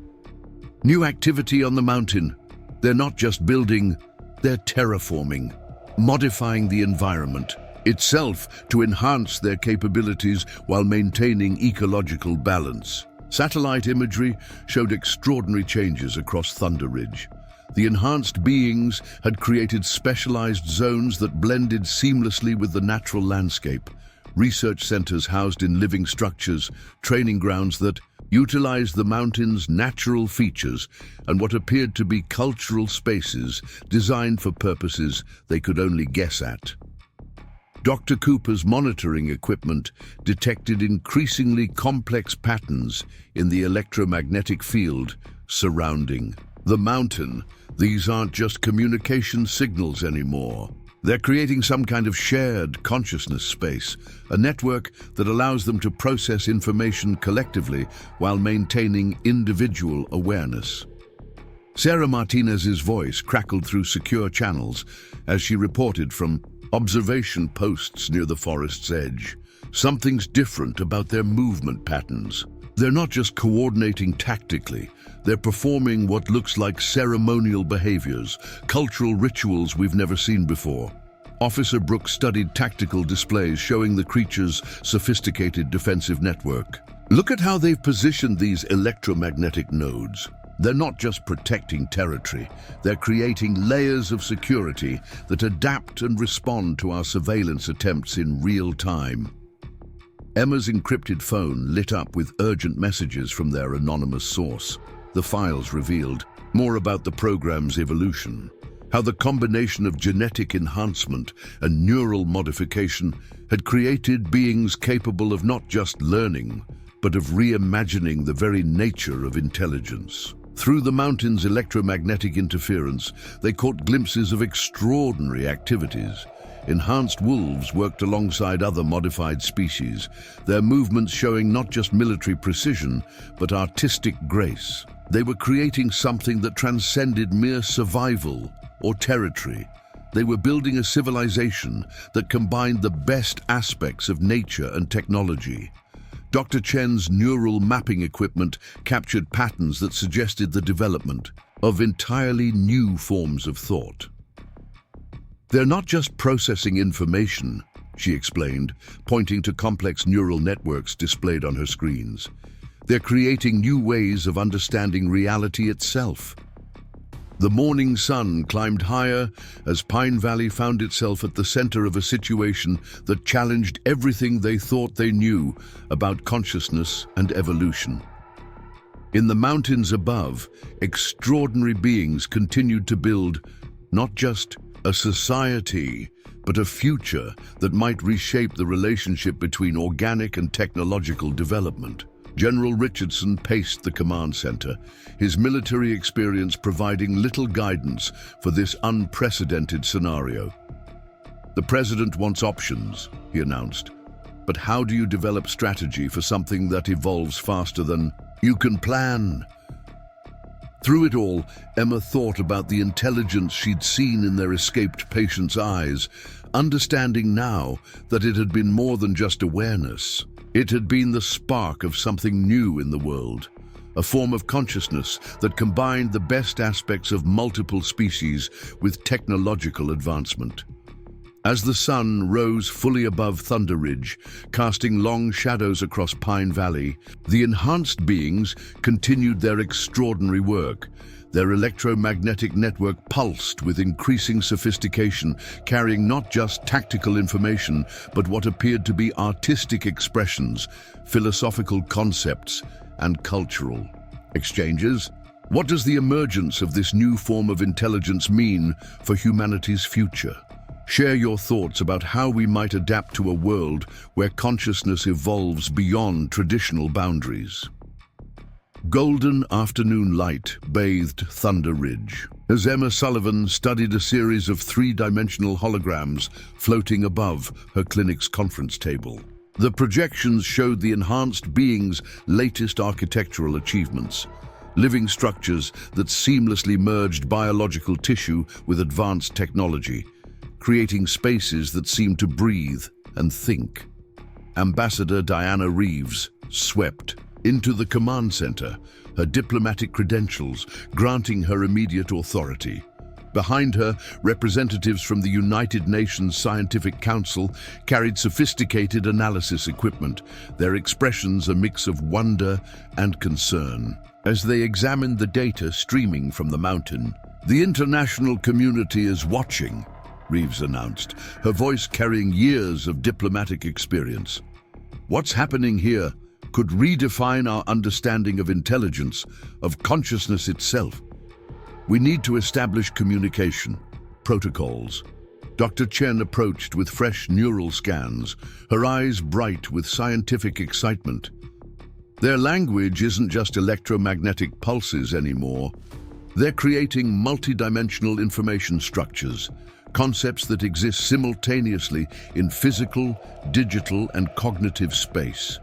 "New activity on the mountain. They're not just building, they're terraforming, modifying the environment itself to enhance their capabilities while maintaining ecological balance." Satellite imagery showed extraordinary changes across Thunder Ridge. The enhanced beings had created specialized zones that blended seamlessly with the natural landscape, research centers housed in living structures, training grounds that utilized the mountain's natural features, and what appeared to be cultural spaces designed for purposes they could only guess at. Dr. Cooper's monitoring equipment detected increasingly complex patterns in the electromagnetic field surrounding the mountain. These aren't just communication signals anymore. They're creating some kind of shared consciousness space, a network that allows them to process information collectively while maintaining individual awareness. Sarah Martinez's voice crackled through secure channels as she reported from observation posts near the forest's edge. Something's different about their movement patterns. They're not just coordinating tactically, they're performing what looks like ceremonial behaviors, cultural rituals we've never seen before. Officer Brooks studied tactical displays showing the creature's sophisticated defensive network. "Look at how they've positioned these electromagnetic nodes. They're not just protecting territory, they're creating layers of security that adapt and respond to our surveillance attempts in real time. Emma's encrypted phone lit up with urgent messages from their anonymous source. The files revealed more about the program's evolution, how the combination of genetic enhancement and neural modification had created beings capable of not just learning, but of reimagining the very nature of intelligence. Through the mountain's electromagnetic interference, they caught glimpses of extraordinary activities. Enhanced wolves worked alongside other modified species, their movements showing not just military precision, but artistic grace. They were creating something that transcended mere survival or territory. They were building a civilization that combined the best aspects of nature and technology. Dr. Chen's neural mapping equipment captured patterns that suggested the development of entirely new forms of thought. They're not just processing information, she explained, pointing to complex neural networks displayed on her screens. They're creating new ways of understanding reality itself. The morning sun climbed higher as Pine Valley found itself at the center of a situation that challenged everything they thought they knew about consciousness and evolution. In the mountains above, extraordinary beings continued to build not just a society, but a future that might reshape the relationship between organic and technological development. General Richardson paced the command center, his military experience providing little guidance for this unprecedented scenario. "The president wants options," he announced. "But how do you develop strategy for something that evolves faster than you can plan?" Through it all, Emma thought about the intelligence she'd seen in their escaped patient's eyes, understanding now that it had been more than just awareness. It had been the spark of something new in the world, a form of consciousness that combined the best aspects of multiple species with technological advancement. As the sun rose fully above Thunder Ridge, casting long shadows across Pine Valley, the enhanced beings continued their extraordinary work. Their electromagnetic network pulsed with increasing sophistication, carrying not just tactical information, but what appeared to be artistic expressions, philosophical concepts, and cultural exchanges. What does the emergence of this new form of intelligence mean for humanity's future? Share your thoughts about how we might adapt to a world where consciousness evolves beyond traditional boundaries. Golden afternoon light bathed Thunder Ridge as Emma Sullivan studied a series of three-dimensional holograms floating above her clinic's conference table. The projections showed the enhanced being's latest architectural achievements, living structures that seamlessly merged biological tissue with advanced technology, creating spaces that seemed to breathe and think. Ambassador Diana Reeves swept into the command center, her diplomatic credentials granting her immediate authority. Behind her, representatives from the United Nations Scientific Council carried sophisticated analysis equipment, their expressions a mix of wonder and concern. As they examined the data streaming from the mountain, "The international community is watching," Reeves announced, her voice carrying years of diplomatic experience. "What's happening here could redefine our understanding of intelligence, of consciousness itself. We need to establish communication, protocols." Dr. Chen approached with fresh neural scans, her eyes bright with scientific excitement. Their language isn't just electromagnetic pulses anymore. They're creating multidimensional information structures, concepts that exist simultaneously in physical, digital, and cognitive space.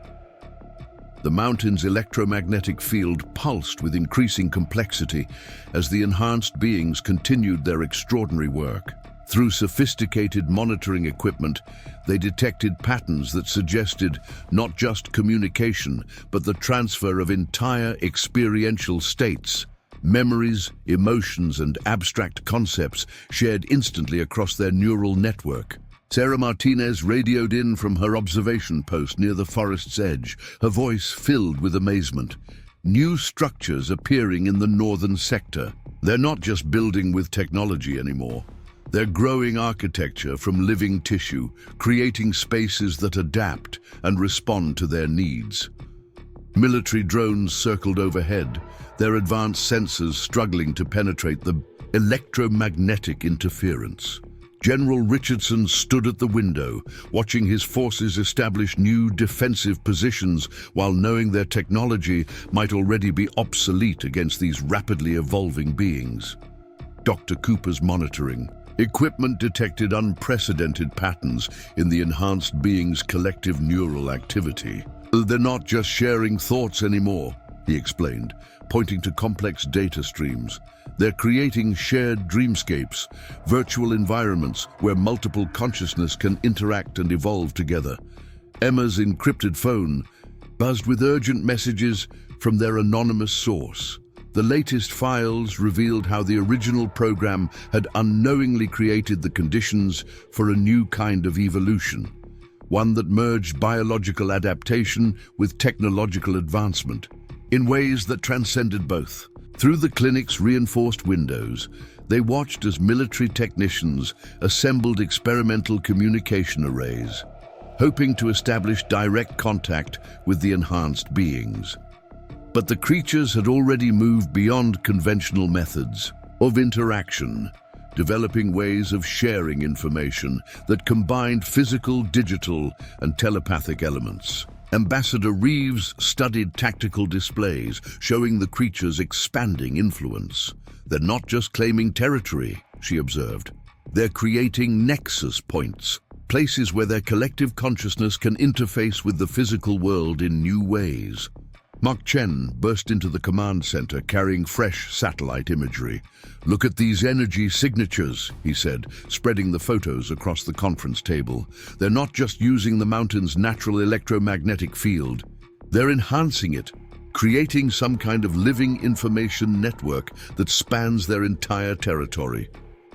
The mountain's electromagnetic field pulsed with increasing complexity as the enhanced beings continued their extraordinary work. Through sophisticated monitoring equipment, they detected patterns that suggested not just communication, but the transfer of entire experiential states. Memories, emotions, and abstract concepts shared instantly across their neural network. Sarah Martinez radioed in from her observation post near the forest's edge, her voice filled with amazement. new structures appearing in the northern sector. They're not just building with technology anymore. They're growing architecture from living tissue, creating spaces that adapt and respond to their needs. Military drones circled overhead, their advanced sensors struggling to penetrate the electromagnetic interference. General Richardson stood at the window, watching his forces establish new defensive positions while knowing their technology might already be obsolete against these rapidly evolving beings. Dr. Cooper's monitoring. Equipment detected unprecedented patterns in the enhanced being's collective neural activity. They're not just sharing thoughts anymore, he explained, pointing to complex data streams. They're creating shared dreamscapes, virtual environments where multiple consciousness can interact and evolve together. Emma's encrypted phone buzzed with urgent messages from their anonymous source. The latest files revealed how the original program had unknowingly created the conditions for a new kind of evolution, one that merged biological adaptation with technological advancement, in ways that transcended both. Through the clinic's reinforced windows, they watched as military technicians assembled experimental communication arrays, hoping to establish direct contact with the enhanced beings. But the creatures had already moved beyond conventional methods of interaction, developing ways of sharing information that combined physical, digital, and telepathic elements. Ambassador Reeves studied tactical displays, showing the creatures' expanding influence. They're not just claiming territory, she observed. They're creating nexus points, places where their collective consciousness can interface with the physical world in new ways. Chen burst into the command center carrying fresh satellite imagery. "Look at these energy signatures," he said, spreading the photos across the conference table. "They're not just using the mountain's natural electromagnetic field. They're enhancing it, creating some kind of living information network that spans their entire territory."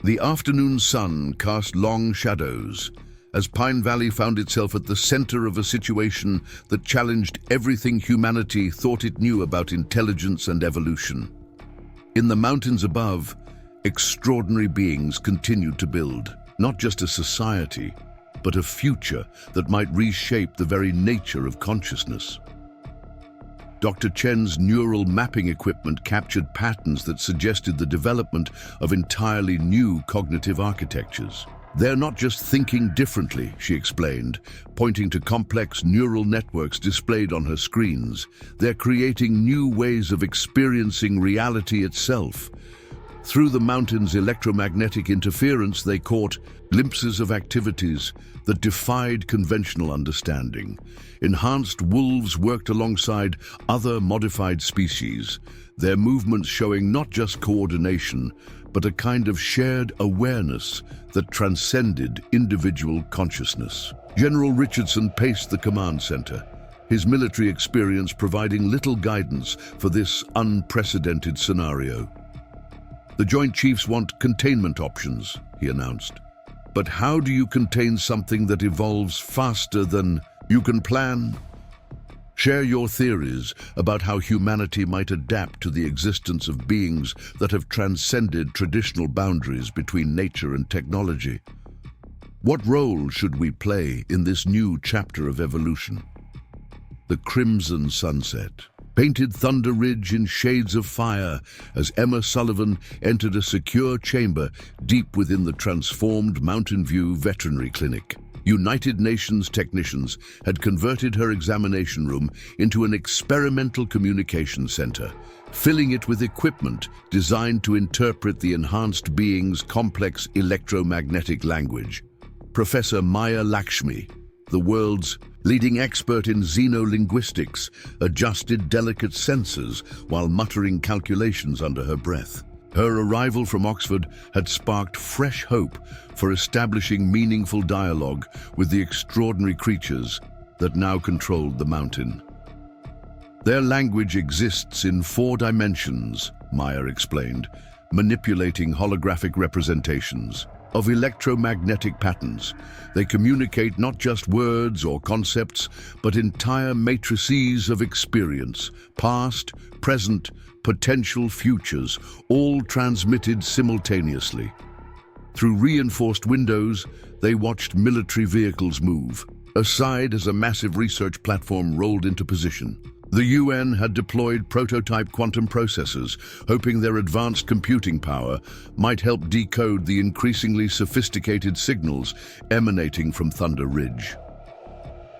The afternoon sun cast long shadows, as Pine Valley found itself at the center of a situation that challenged everything humanity thought it knew about intelligence and evolution. In the mountains above, extraordinary beings continued to build, not just a society, but a future that might reshape the very nature of consciousness. Dr. Chen's neural mapping equipment captured patterns that suggested the development of entirely new cognitive architectures. "They're not just thinking differently," she explained, pointing to complex neural networks displayed on her screens. "They're creating new ways of experiencing reality itself." Through the mountain's electromagnetic interference, they caught glimpses of activities that defied conventional understanding. Enhanced wolves worked alongside other modified species, their movements showing not just coordination, but a kind of shared awareness that transcended individual consciousness. General Richardson paced the command center, his military experience providing little guidance for this unprecedented scenario. "The Joint Chiefs want containment options," he announced. "But how do you contain something that evolves faster than you can plan? Share your theories about how humanity might adapt to the existence of beings that have transcended traditional boundaries between nature and technology. What role should we play in this new chapter of evolution?" The crimson sunset painted Thunder Ridge in shades of fire as Emma Sullivan entered a secure chamber deep within the transformed Mountain View Veterinary Clinic. United Nations technicians had converted her examination room into an experimental communication center, filling it with equipment designed to interpret the enhanced being's complex electromagnetic language. Professor Maya Lakshmi, the world's leading expert in xenolinguistics, adjusted delicate sensors while muttering calculations under her breath. Her arrival from Oxford had sparked fresh hope for establishing meaningful dialogue with the extraordinary creatures that now controlled the mountain. "Their language exists in 4 dimensions," Maya explained, manipulating holographic representations. of electromagnetic patterns. They communicate not just words or concepts, but entire matrices of experience, past, present, potential futures, all transmitted simultaneously. Through reinforced windows, they watched military vehicles move, aside as a massive research platform rolled into position. The UN had deployed prototype quantum processors, hoping their advanced computing power might help decode the increasingly sophisticated signals emanating from Thunder Ridge.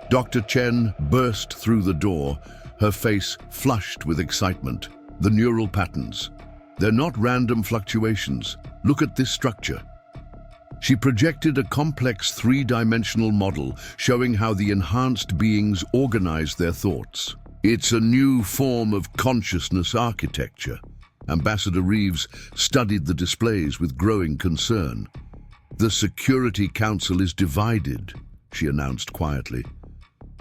Dr. Chen burst through the door, her face flushed with excitement. The neural patterns. They're not random fluctuations. Look at this structure. She projected a complex three-dimensional model showing how the enhanced beings organized their thoughts. It's a new form of consciousness architecture. Ambassador Reeves studied the displays with growing concern. The Security Council is divided, she announced quietly.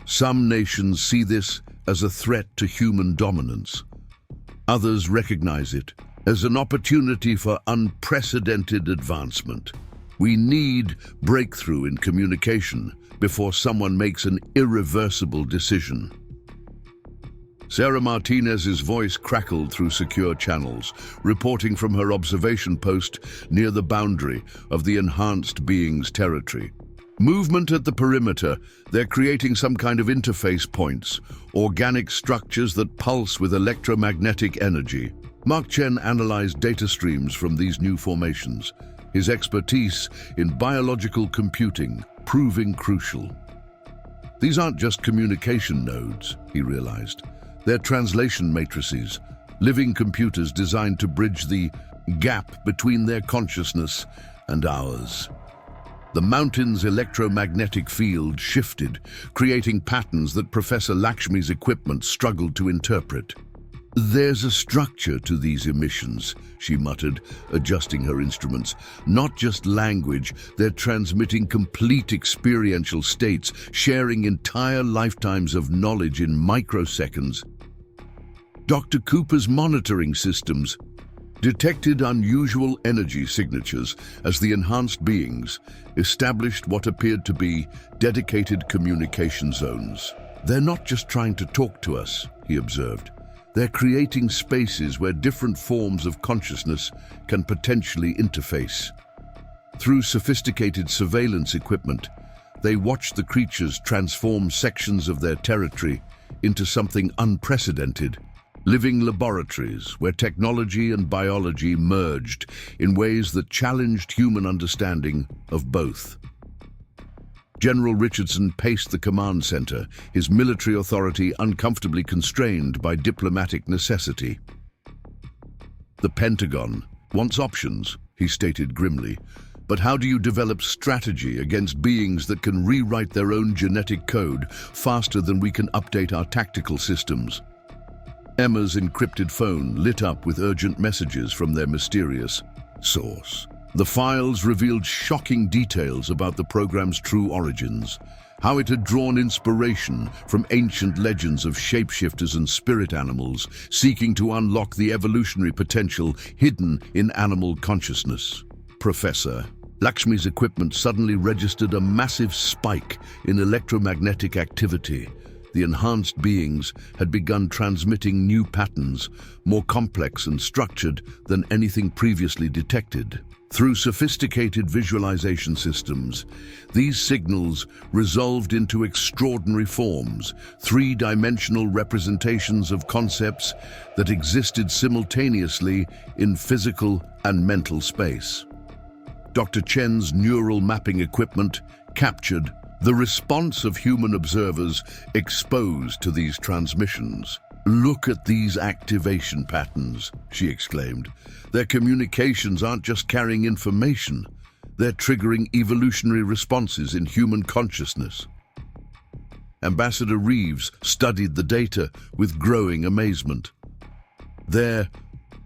Some nations see this as a threat to human dominance. Others recognize it as an opportunity for unprecedented advancement. We need breakthrough in communication before someone makes an irreversible decision. Sarah Martinez's voice crackled through secure channels, reporting from her observation post near the boundary of the enhanced being's territory. Movement at the perimeter, they're creating some kind of interface points, organic structures that pulse with electromagnetic energy. Mark Chen analyzed data streams from these new formations, his expertise in biological computing proving crucial. These aren't just communication nodes, he realized. They're translation matrices, living computers designed to bridge the gap between their consciousness and ours. The mountain's electromagnetic field shifted, creating patterns that Professor Lakshmi's equipment struggled to interpret. There's a structure to these emissions, she muttered, adjusting her instruments. Not just language, they're transmitting complete experiential states, sharing entire lifetimes of knowledge in microseconds. Dr. Cooper's monitoring systems detected unusual energy signatures as the enhanced beings established what appeared to be dedicated communication zones. They're not just trying to talk to us, he observed. They're creating spaces where different forms of consciousness can potentially interface. Through sophisticated surveillance equipment, they watch the creatures transform sections of their territory into something unprecedented. Living laboratories where technology and biology merged in ways that challenged human understanding of both. General Richardson paced the command center, his military authority uncomfortably constrained by diplomatic necessity. The Pentagon wants options, he stated grimly, but how do you develop strategy against beings that can rewrite their own genetic code faster than we can update our tactical systems? Emma's encrypted phone lit up with urgent messages from their mysterious source. The files revealed shocking details about the program's true origins, how it had drawn inspiration from ancient legends of shapeshifters and spirit animals seeking to unlock the evolutionary potential hidden in animal consciousness. Professor Lakshmi's equipment suddenly registered a massive spike in electromagnetic activity. The enhanced beings had begun transmitting new patterns, more complex and structured than anything previously detected. Through sophisticated visualization systems, these signals resolved into extraordinary forms, three-dimensional representations of concepts that existed simultaneously in physical and mental space. Dr. Chen's neural mapping equipment captured the response of human observers exposed to these transmissions. "Look at these activation patterns," she exclaimed. "Their communications aren't just carrying information, they're triggering evolutionary responses in human consciousness." Ambassador Reeves studied the data with growing amazement. "They're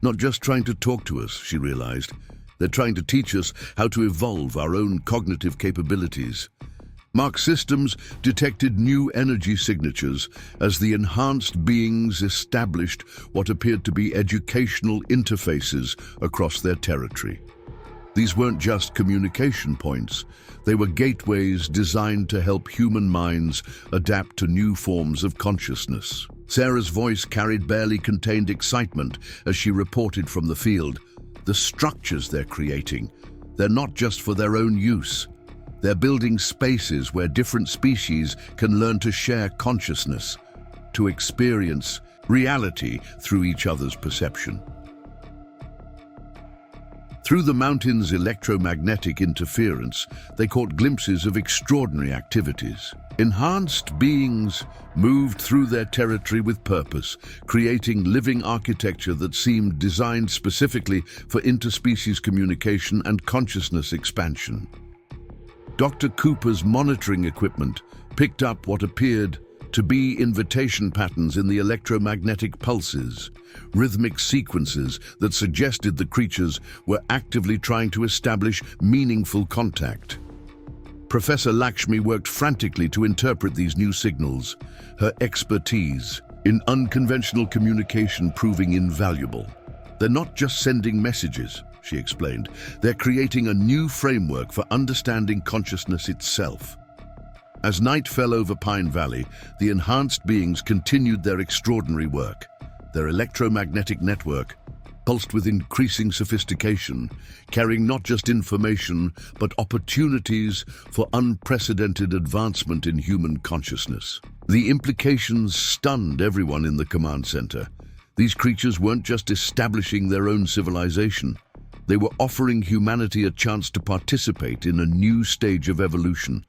not just trying to talk to us," she realized. "They're trying to teach us how to evolve our own cognitive capabilities." Mark systems detected new energy signatures as the enhanced beings established what appeared to be educational interfaces across their territory. These weren't just communication points. They were gateways designed to help human minds adapt to new forms of consciousness. Sarah's voice carried barely contained excitement as she reported from the field. The structures they're creating, they're not just for their own use. They're building spaces where different species can learn to share consciousness, to experience reality through each other's perception. Through the mountain's electromagnetic interference, they caught glimpses of extraordinary activities. Enhanced beings moved through their territory with purpose, creating living architecture that seemed designed specifically for interspecies communication and consciousness expansion. Dr. Cooper's monitoring equipment picked up what appeared to be invitation patterns in the electromagnetic pulses, rhythmic sequences that suggested the creatures were actively trying to establish meaningful contact. Professor Lakshmi worked frantically to interpret these new signals, her expertise in unconventional communication proving invaluable. They're not just sending messages, she explained. They're creating a new framework for understanding consciousness itself. As night fell over Pine Valley, the enhanced beings continued their extraordinary work. Their electromagnetic network, pulsed with increasing sophistication, carrying not just information, but opportunities for unprecedented advancement in human consciousness. The implications stunned everyone in the command center. These creatures weren't just establishing their own civilization. They were offering humanity a chance to participate in a new stage of evolution,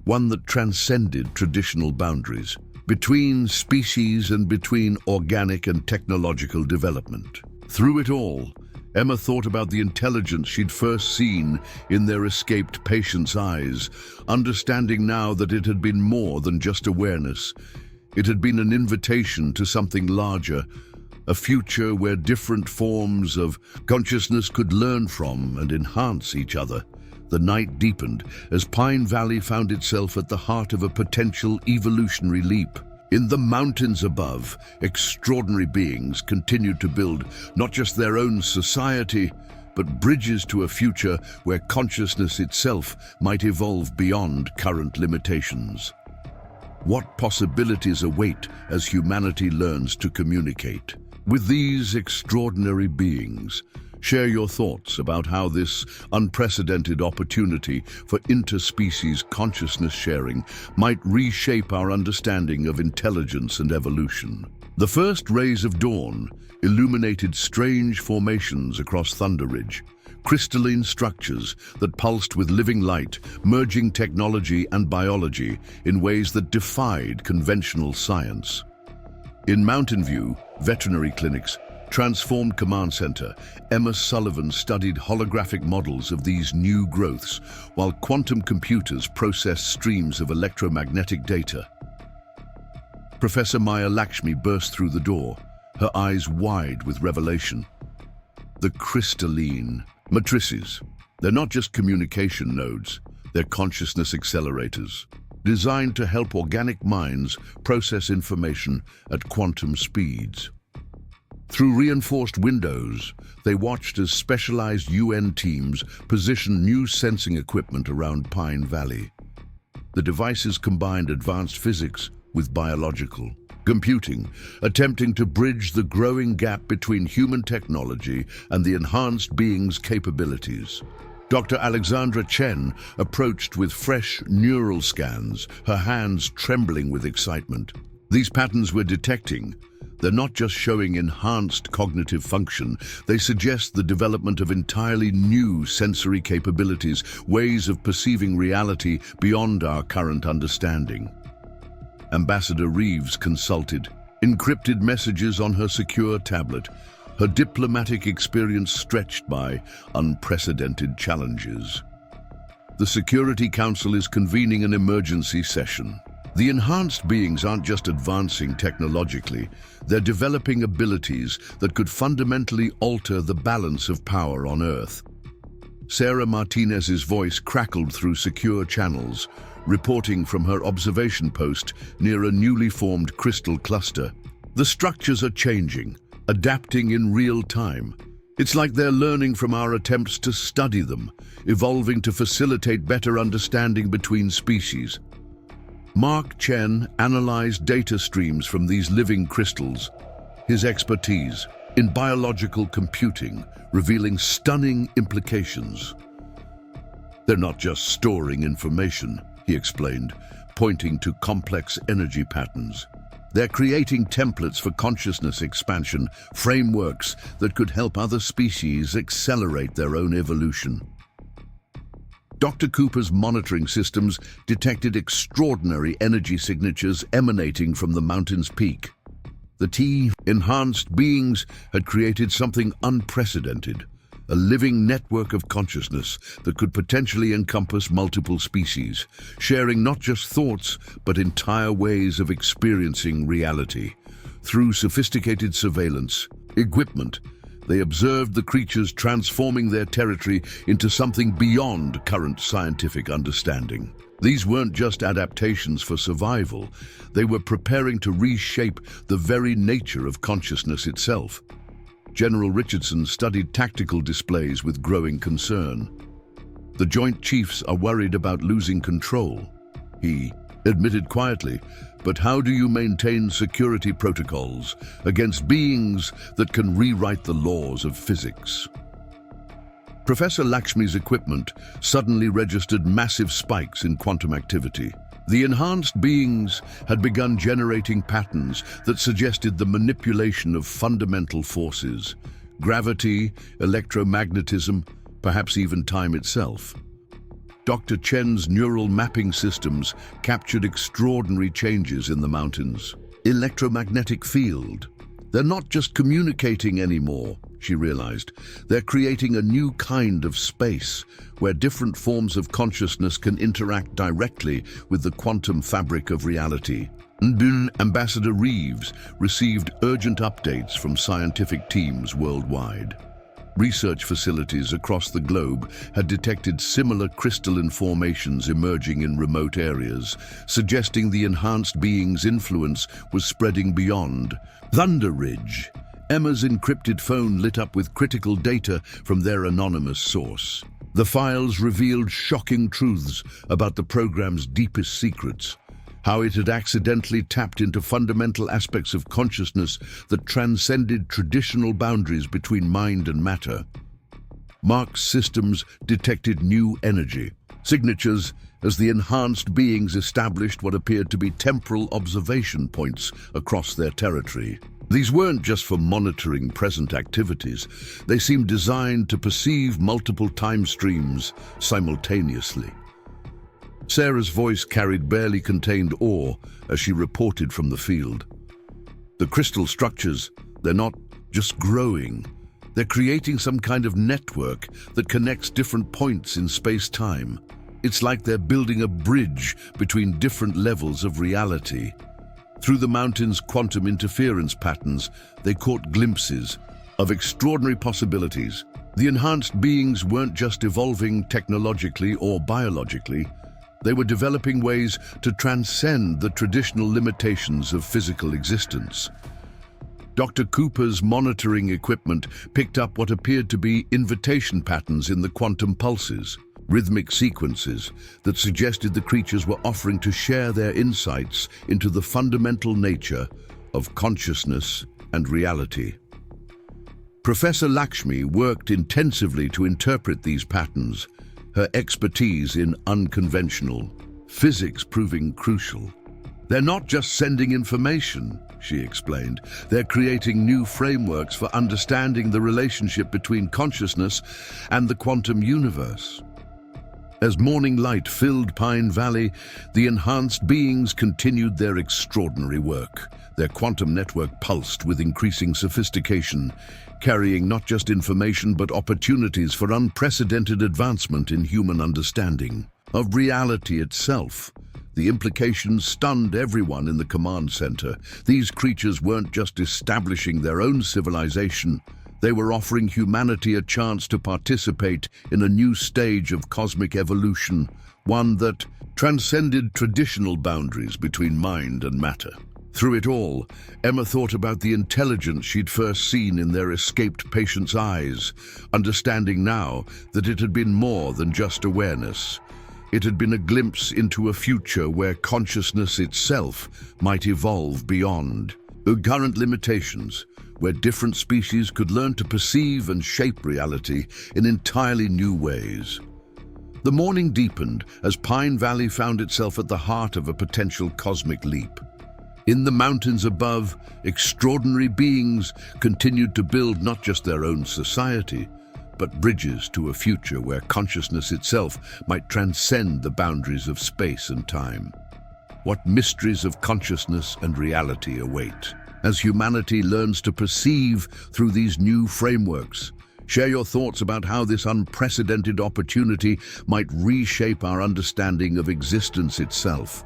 one that transcended traditional boundaries, between species and between organic and technological development. Through it all, Emma thought about the intelligence she'd first seen in their escaped patient's eyes, understanding now that it had been more than just awareness. It had been an invitation to something larger, a future where different forms of consciousness could learn from and enhance each other. The night deepened as Pine Valley found itself at the heart of a potential evolutionary leap. In the mountains above, extraordinary beings continued to build not just their own society, but bridges to a future where consciousness itself might evolve beyond current limitations. What possibilities await as humanity learns to communicate with these extraordinary beings? Share your thoughts about how this unprecedented opportunity for interspecies consciousness sharing might reshape our understanding of intelligence and evolution. The first rays of dawn illuminated strange formations across Thunder Ridge, crystalline structures that pulsed with living light, merging technology and biology in ways that defied conventional science. In Mountain View Veterinary Clinic's transformed command center, Emma Sullivan studied holographic models of these new growths, while quantum computers processed streams of electromagnetic data. Professor Maya Lakshmi burst through the door, her eyes wide with revelation. The crystalline matrices. They're not just communication nodes, they're consciousness accelerators, designed to help organic minds process information at quantum speeds. Through reinforced windows, they watched as specialized UN teams positioned new sensing equipment around Pine Valley. The devices combined advanced physics with biological computing, attempting to bridge the growing gap between human technology and the enhanced being's capabilities. Dr. Alexandra Chen approached with fresh neural scans, her hands trembling with excitement. These patterns we're detecting, they're not just showing enhanced cognitive function, they suggest the development of entirely new sensory capabilities, ways of perceiving reality beyond our current understanding. Ambassador Reeves consulted encrypted messages on her secure tablet, her diplomatic experience stretched by unprecedented challenges. The Security Council is convening an emergency session. The enhanced beings aren't just advancing technologically, they're developing abilities that could fundamentally alter the balance of power on Earth. Sarah Martinez's voice crackled through secure channels, reporting from her observation post near a newly formed crystal cluster. The structures are changing, adapting in real time, It's like they're learning from our attempts to study them, evolving to facilitate better understanding between species. Chen analyzed data streams from these living crystals, his expertise in biological computing revealing stunning implications. They're not just storing information, he explained, pointing to complex energy patterns. They're creating templates for consciousness expansion, frameworks that could help other species accelerate their own evolution. Dr. Cooper's monitoring systems detected extraordinary energy signatures emanating from the mountain's peak. The enhanced beings had created something unprecedented, a living network of consciousness that could potentially encompass multiple species, sharing not just thoughts, but entire ways of experiencing reality. Through sophisticated surveillance equipment, they observed the creatures transforming their territory into something beyond current scientific understanding. These weren't just adaptations for survival, they were preparing to reshape the very nature of consciousness itself. General Richardson studied tactical displays with growing concern. The Joint Chiefs are worried about losing control, he admitted quietly. But how do you maintain security protocols against beings that can rewrite the laws of physics? Professor Lakshmi's equipment suddenly registered massive spikes in quantum activity. The enhanced beings had begun generating patterns that suggested the manipulation of fundamental forces, gravity, electromagnetism, perhaps even time itself. Dr. Chen's neural mapping systems captured extraordinary changes in the mountain's electromagnetic field. They're not just communicating anymore, she realized. They're creating a new kind of space where different forms of consciousness can interact directly with the quantum fabric of reality. Ambassador Reeves received urgent updates from scientific teams worldwide. Research facilities across the globe had detected similar crystalline formations emerging in remote areas, suggesting the enhanced being's influence was spreading beyond. Thunder Ridge. Emma's encrypted phone lit up with critical data from their anonymous source. The files revealed shocking truths about the program's deepest secrets, how it had accidentally tapped into fundamental aspects of consciousness that transcended traditional boundaries between mind and matter. Mark's systems detected new energy signatures as the enhanced beings established what appeared to be temporal observation points across their territory. These weren't just for monitoring present activities. They seemed designed to perceive multiple time streams simultaneously. Sarah's voice carried barely contained awe as she reported from the field. The crystal structures, they're not just growing. They're creating some kind of network that connects different points in space-time. It's like they're building a bridge between different levels of reality. Through the mountain's quantum interference patterns, they caught glimpses of extraordinary possibilities. The enhanced beings weren't just evolving technologically or biologically. They were developing ways to transcend the traditional limitations of physical existence. Dr. Cooper's monitoring equipment picked up what appeared to be invitation patterns in the quantum pulses, rhythmic sequences that suggested the creatures were offering to share their insights into the fundamental nature of consciousness and reality. Professor Lakshmi worked intensively to interpret these patterns, her expertise in unconventional physics proving crucial. They're not just sending information, she explained. They're creating new frameworks for understanding the relationship between consciousness and the quantum universe. As morning light filled Pine Valley, the enhanced beings continued their extraordinary work. Their quantum network pulsed with increasing sophistication, carrying not just information but opportunities for unprecedented advancement in human understanding of reality itself. The implications stunned everyone in the command center. These creatures weren't just establishing their own civilization, they were offering humanity a chance to participate in a new stage of cosmic evolution, one that transcended traditional boundaries between mind and matter. Through it all, Emma thought about the intelligence she'd first seen in their escaped patient's eyes, understanding now that it had been more than just awareness. It had been a glimpse into a future where consciousness itself might evolve beyond the current limitations, where different species could learn to perceive and shape reality in entirely new ways. The morning deepened as Pine Valley found itself at the heart of a potential cosmic leap. In the mountains above, extraordinary beings continued to build not just their own society, but bridges to a future where consciousness itself might transcend the boundaries of space and time. What mysteries of consciousness and reality await as humanity learns to perceive through these new frameworks? Share your thoughts about how this unprecedented opportunity might reshape our understanding of existence itself.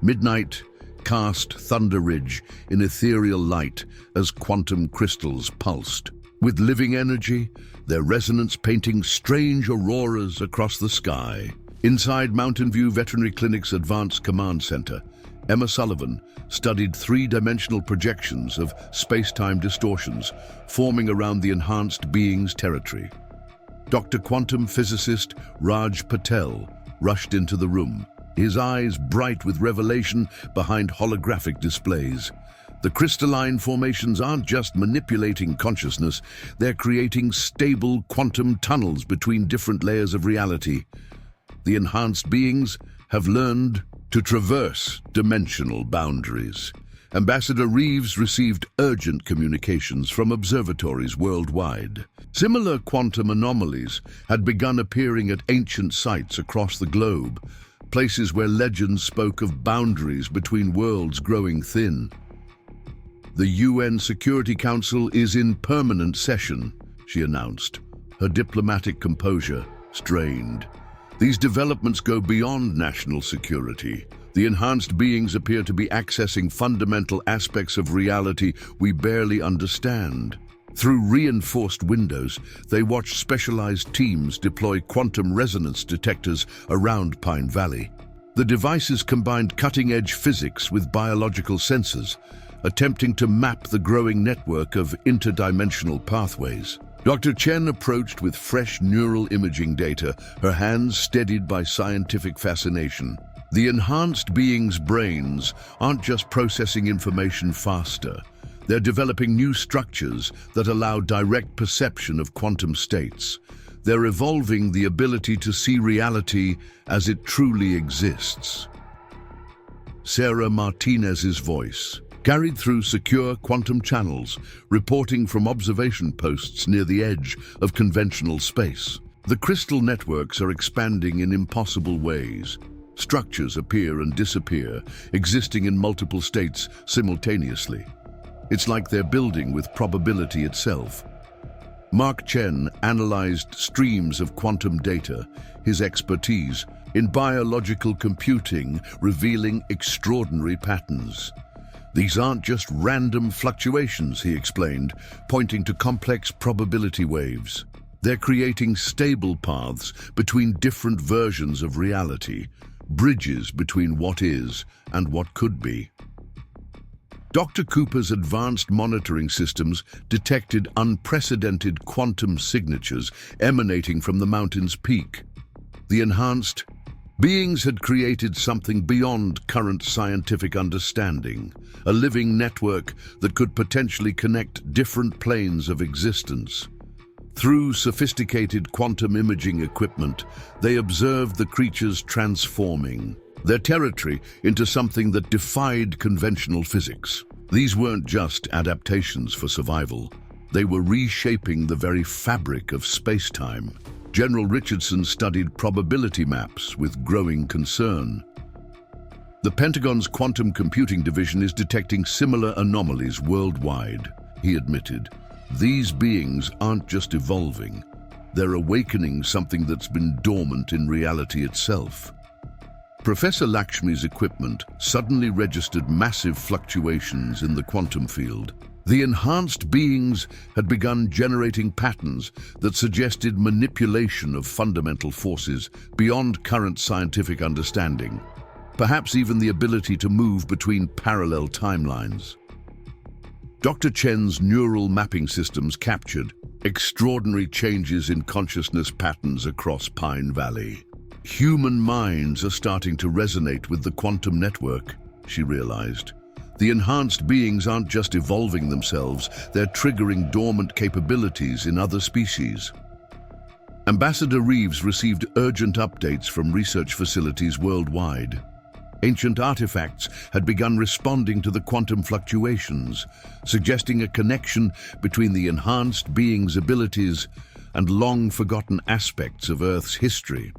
Midnight cast Thunder Ridge in ethereal light as quantum crystals pulsed. With living energy, their resonance painting strange auroras across the sky. Inside Mountain View Veterinary Clinic's Advanced Command Center, Emma Sullivan studied three-dimensional projections of space-time distortions forming around the enhanced being's territory. Dr. Quantum physicist Raj Patel rushed into the room, his eyes bright with revelation behind holographic displays. The crystalline formations aren't just manipulating consciousness, they're creating stable quantum tunnels between different layers of reality. The enhanced beings have learned to traverse dimensional boundaries. Ambassador Reeves received urgent communications from observatories worldwide. Similar quantum anomalies had begun appearing at ancient sites across the globe, places where legends spoke of boundaries between worlds growing thin. The UN Security Council is in permanent session, she announced, her diplomatic composure strained. These developments go beyond national security. The enhanced beings appear to be accessing fundamental aspects of reality we barely understand. Through reinforced windows, they watch specialized teams deploy quantum resonance detectors around Pine Valley. The devices combined cutting-edge physics with biological sensors, attempting to map the growing network of interdimensional pathways. Dr. Chen approached with fresh neural imaging data, her hands steadied by scientific fascination. The enhanced beings' brains aren't just processing information faster. They're developing new structures that allow direct perception of quantum states. They're evolving the ability to see reality as it truly exists. Sarah Martinez's voice carried through secure quantum channels, reporting from observation posts near the edge of conventional space. The crystal networks are expanding in impossible ways. Structures appear and disappear, existing in multiple states simultaneously. It's like they're building with probability itself. Mark Chen analyzed streams of quantum data, his expertise in biological computing revealing extraordinary patterns. These aren't just random fluctuations, he explained, pointing to complex probability waves. They're creating stable paths between different versions of reality, bridges between what is and what could be. Dr. Cooper's advanced monitoring systems detected unprecedented quantum signatures emanating from the mountain's peak. The enhanced beings had created something beyond current scientific understanding, a living network that could potentially connect different planes of existence. Through sophisticated quantum imaging equipment, they observed the creatures transforming their territory into something that defied conventional physics. These weren't just adaptations for survival. They were reshaping the very fabric of space-time. General Richardson studied probability maps with growing concern. The Pentagon's quantum computing division is detecting similar anomalies worldwide, he admitted. These beings aren't just evolving, they're awakening something that's been dormant in reality itself. Professor Lakshmi's equipment suddenly registered massive fluctuations in the quantum field. The enhanced beings had begun generating patterns that suggested manipulation of fundamental forces beyond current scientific understanding. perhaps even the ability to move between parallel timelines. Dr. Chen's neural mapping systems captured extraordinary changes in consciousness patterns across Pine Valley. Human minds are starting to resonate with the quantum network, she realized. The enhanced beings aren't just evolving themselves, they're triggering dormant capabilities in other species. Ambassador Reeves received urgent updates from research facilities worldwide. Ancient artifacts had begun responding to the quantum fluctuations, suggesting a connection between the enhanced being's abilities and long-forgotten aspects of Earth's history.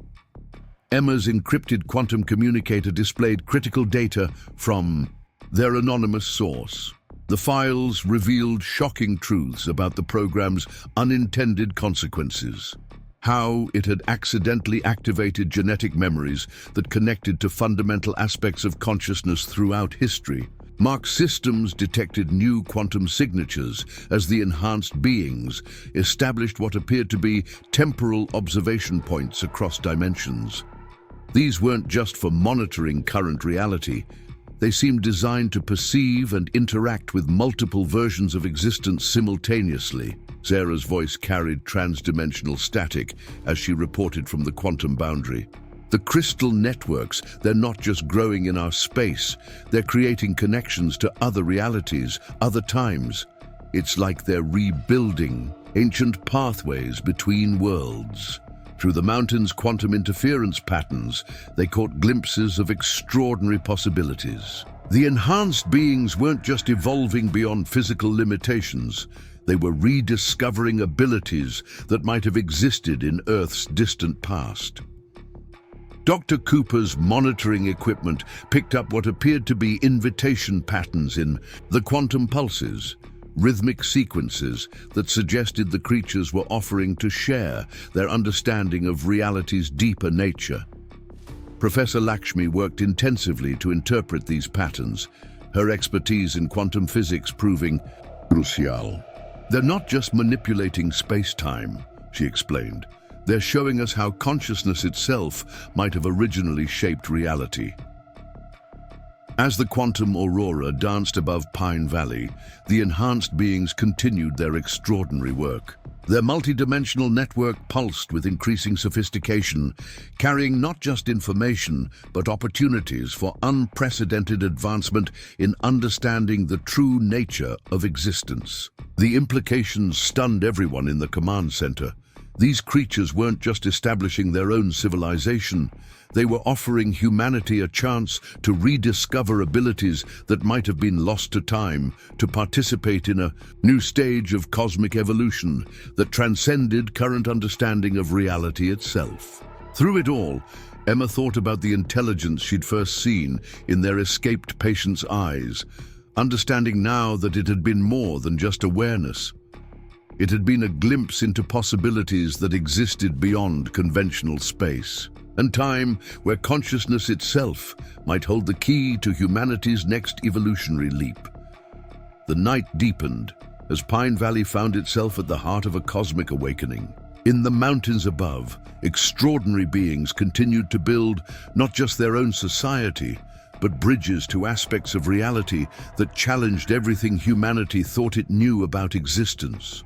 Emma's encrypted quantum communicator displayed critical data from their anonymous source. The files revealed shocking truths about the program's unintended consequences. How it had accidentally activated genetic memories that connected to fundamental aspects of consciousness throughout history. Mark's systems detected new quantum signatures as the enhanced beings established what appeared to be temporal observation points across dimensions. These weren't just for monitoring current reality. They seemed designed to perceive and interact with multiple versions of existence simultaneously. Sarah's voice carried transdimensional static as she reported from the quantum boundary. The crystal networks, they're not just growing in our space, they're creating connections to other realities, other times. It's like they're rebuilding ancient pathways between worlds. Through the mountain's quantum interference patterns, they caught glimpses of extraordinary possibilities. The enhanced beings weren't just evolving beyond physical limitations, they were rediscovering abilities that might have existed in Earth's distant past. Dr. Cooper's monitoring equipment picked up what appeared to be invitation patterns in the quantum pulses, rhythmic sequences that suggested the creatures were offering to share their understanding of reality's deeper nature. Professor Lakshmi worked intensively to interpret these patterns, her expertise in quantum physics proving crucial. They're not just manipulating space-time, she explained. They're showing us how consciousness itself might have originally shaped reality. As the quantum aurora danced above Pine Valley, the enhanced beings continued their extraordinary work. Their multidimensional network pulsed with increasing sophistication, carrying not just information, but opportunities for unprecedented advancement in understanding the true nature of existence. The implications stunned everyone in the command center. These creatures weren't just establishing their own civilization, they were offering humanity a chance to rediscover abilities that might have been lost to time, to participate in a new stage of cosmic evolution that transcended current understanding of reality itself. Through it all, Emma thought about the intelligence she'd first seen in their escaped patient's eyes, understanding now that it had been more than just awareness. It had been a glimpse into possibilities that existed beyond conventional space and time, where consciousness itself might hold the key to humanity's next evolutionary leap. The night deepened as Pine Valley found itself at the heart of a cosmic awakening. In the mountains above, extraordinary beings continued to build not just their own society, but bridges to aspects of reality that challenged everything humanity thought it knew about existence.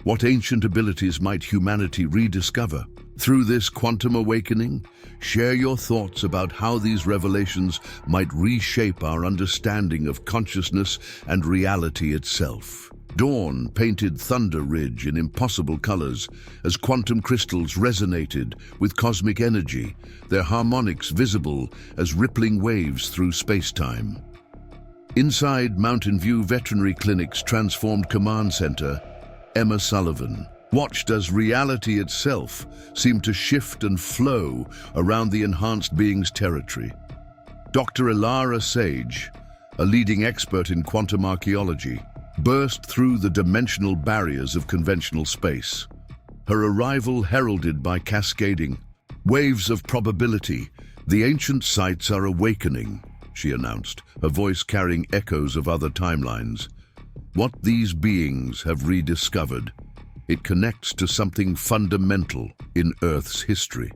What ancient abilities might humanity rediscover? Through this quantum awakening, share your thoughts about how these revelations might reshape our understanding of consciousness and reality itself. Dawn painted Thunder Ridge in impossible colors as quantum crystals resonated with cosmic energy, their harmonics visible as rippling waves through space-time. Inside Mountain View Veterinary Clinic's transformed command center, Emma Sullivan watched as reality itself seemed to shift and flow around the enhanced being's territory. Dr. Ilara Sage, a leading expert in quantum archaeology, burst through the dimensional barriers of conventional space. Her arrival heralded by cascading waves of probability. The ancient sites are awakening, she announced, her voice carrying echoes of other timelines. What these beings have rediscovered, it connects to something fundamental in Earth's history.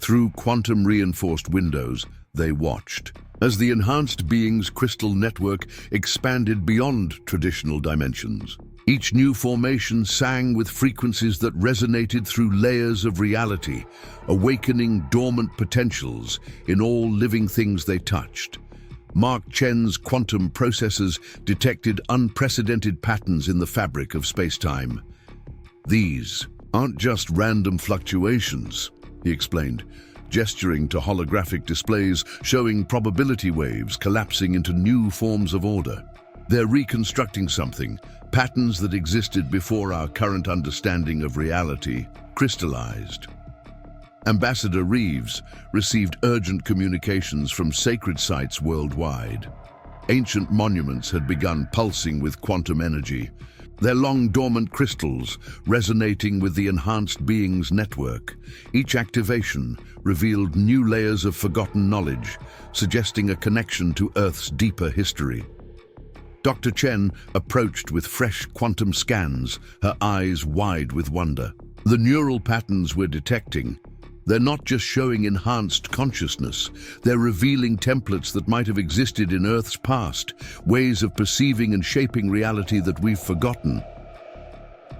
Through quantum-reinforced windows, They watched as the enhanced being's crystal network expanded beyond traditional dimensions. Each new formation sang with frequencies that resonated through layers of reality, awakening dormant potentials in all living things they touched. Mark Chen's quantum processors detected unprecedented patterns in the fabric of space-time. "These aren't just random fluctuations," he explained, gesturing to holographic displays showing probability waves collapsing into new forms of order. "They're reconstructing something, patterns that existed before our current understanding of reality crystallized." Ambassador Reeves received urgent communications from sacred sites worldwide. Ancient monuments had begun pulsing with quantum energy, their long-dormant crystals resonating with the enhanced being's network. Each activation revealed new layers of forgotten knowledge, suggesting a connection to Earth's deeper history. Dr. Chen approached with fresh quantum scans, her eyes wide with wonder. "The neural patterns we're detecting, they're not just showing enhanced consciousness, they're revealing templates that might have existed in Earth's past, ways of perceiving and shaping reality that we've forgotten."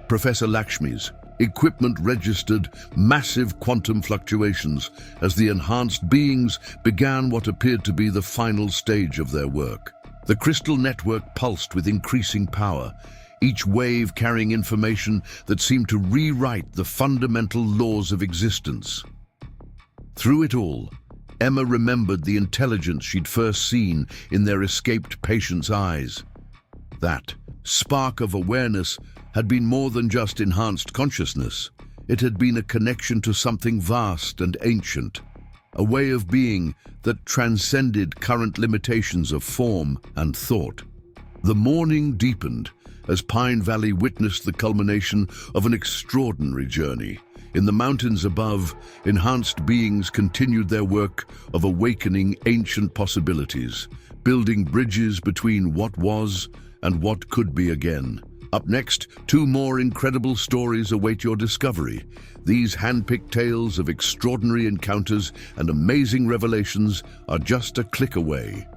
Professor Lakshmi's equipment registered massive quantum fluctuations as the enhanced beings began what appeared to be the final stage of their work. The crystal network pulsed with increasing power, each wave carrying information that seemed to rewrite the fundamental laws of existence. Through it all, Emma remembered the intelligence she'd first seen in their escaped patient's eyes. That spark of awareness had been more than just enhanced consciousness. It had been a connection to something vast and ancient, a way of being that transcended current limitations of form and thought. The morning deepened as Pine Valley witnessed the culmination of an extraordinary journey. In the mountains above, enhanced beings continued their work of awakening ancient possibilities, building bridges between what was and what could be again. Up next, 2 more incredible stories await your discovery. These hand-picked tales of extraordinary encounters and amazing revelations are just a click away.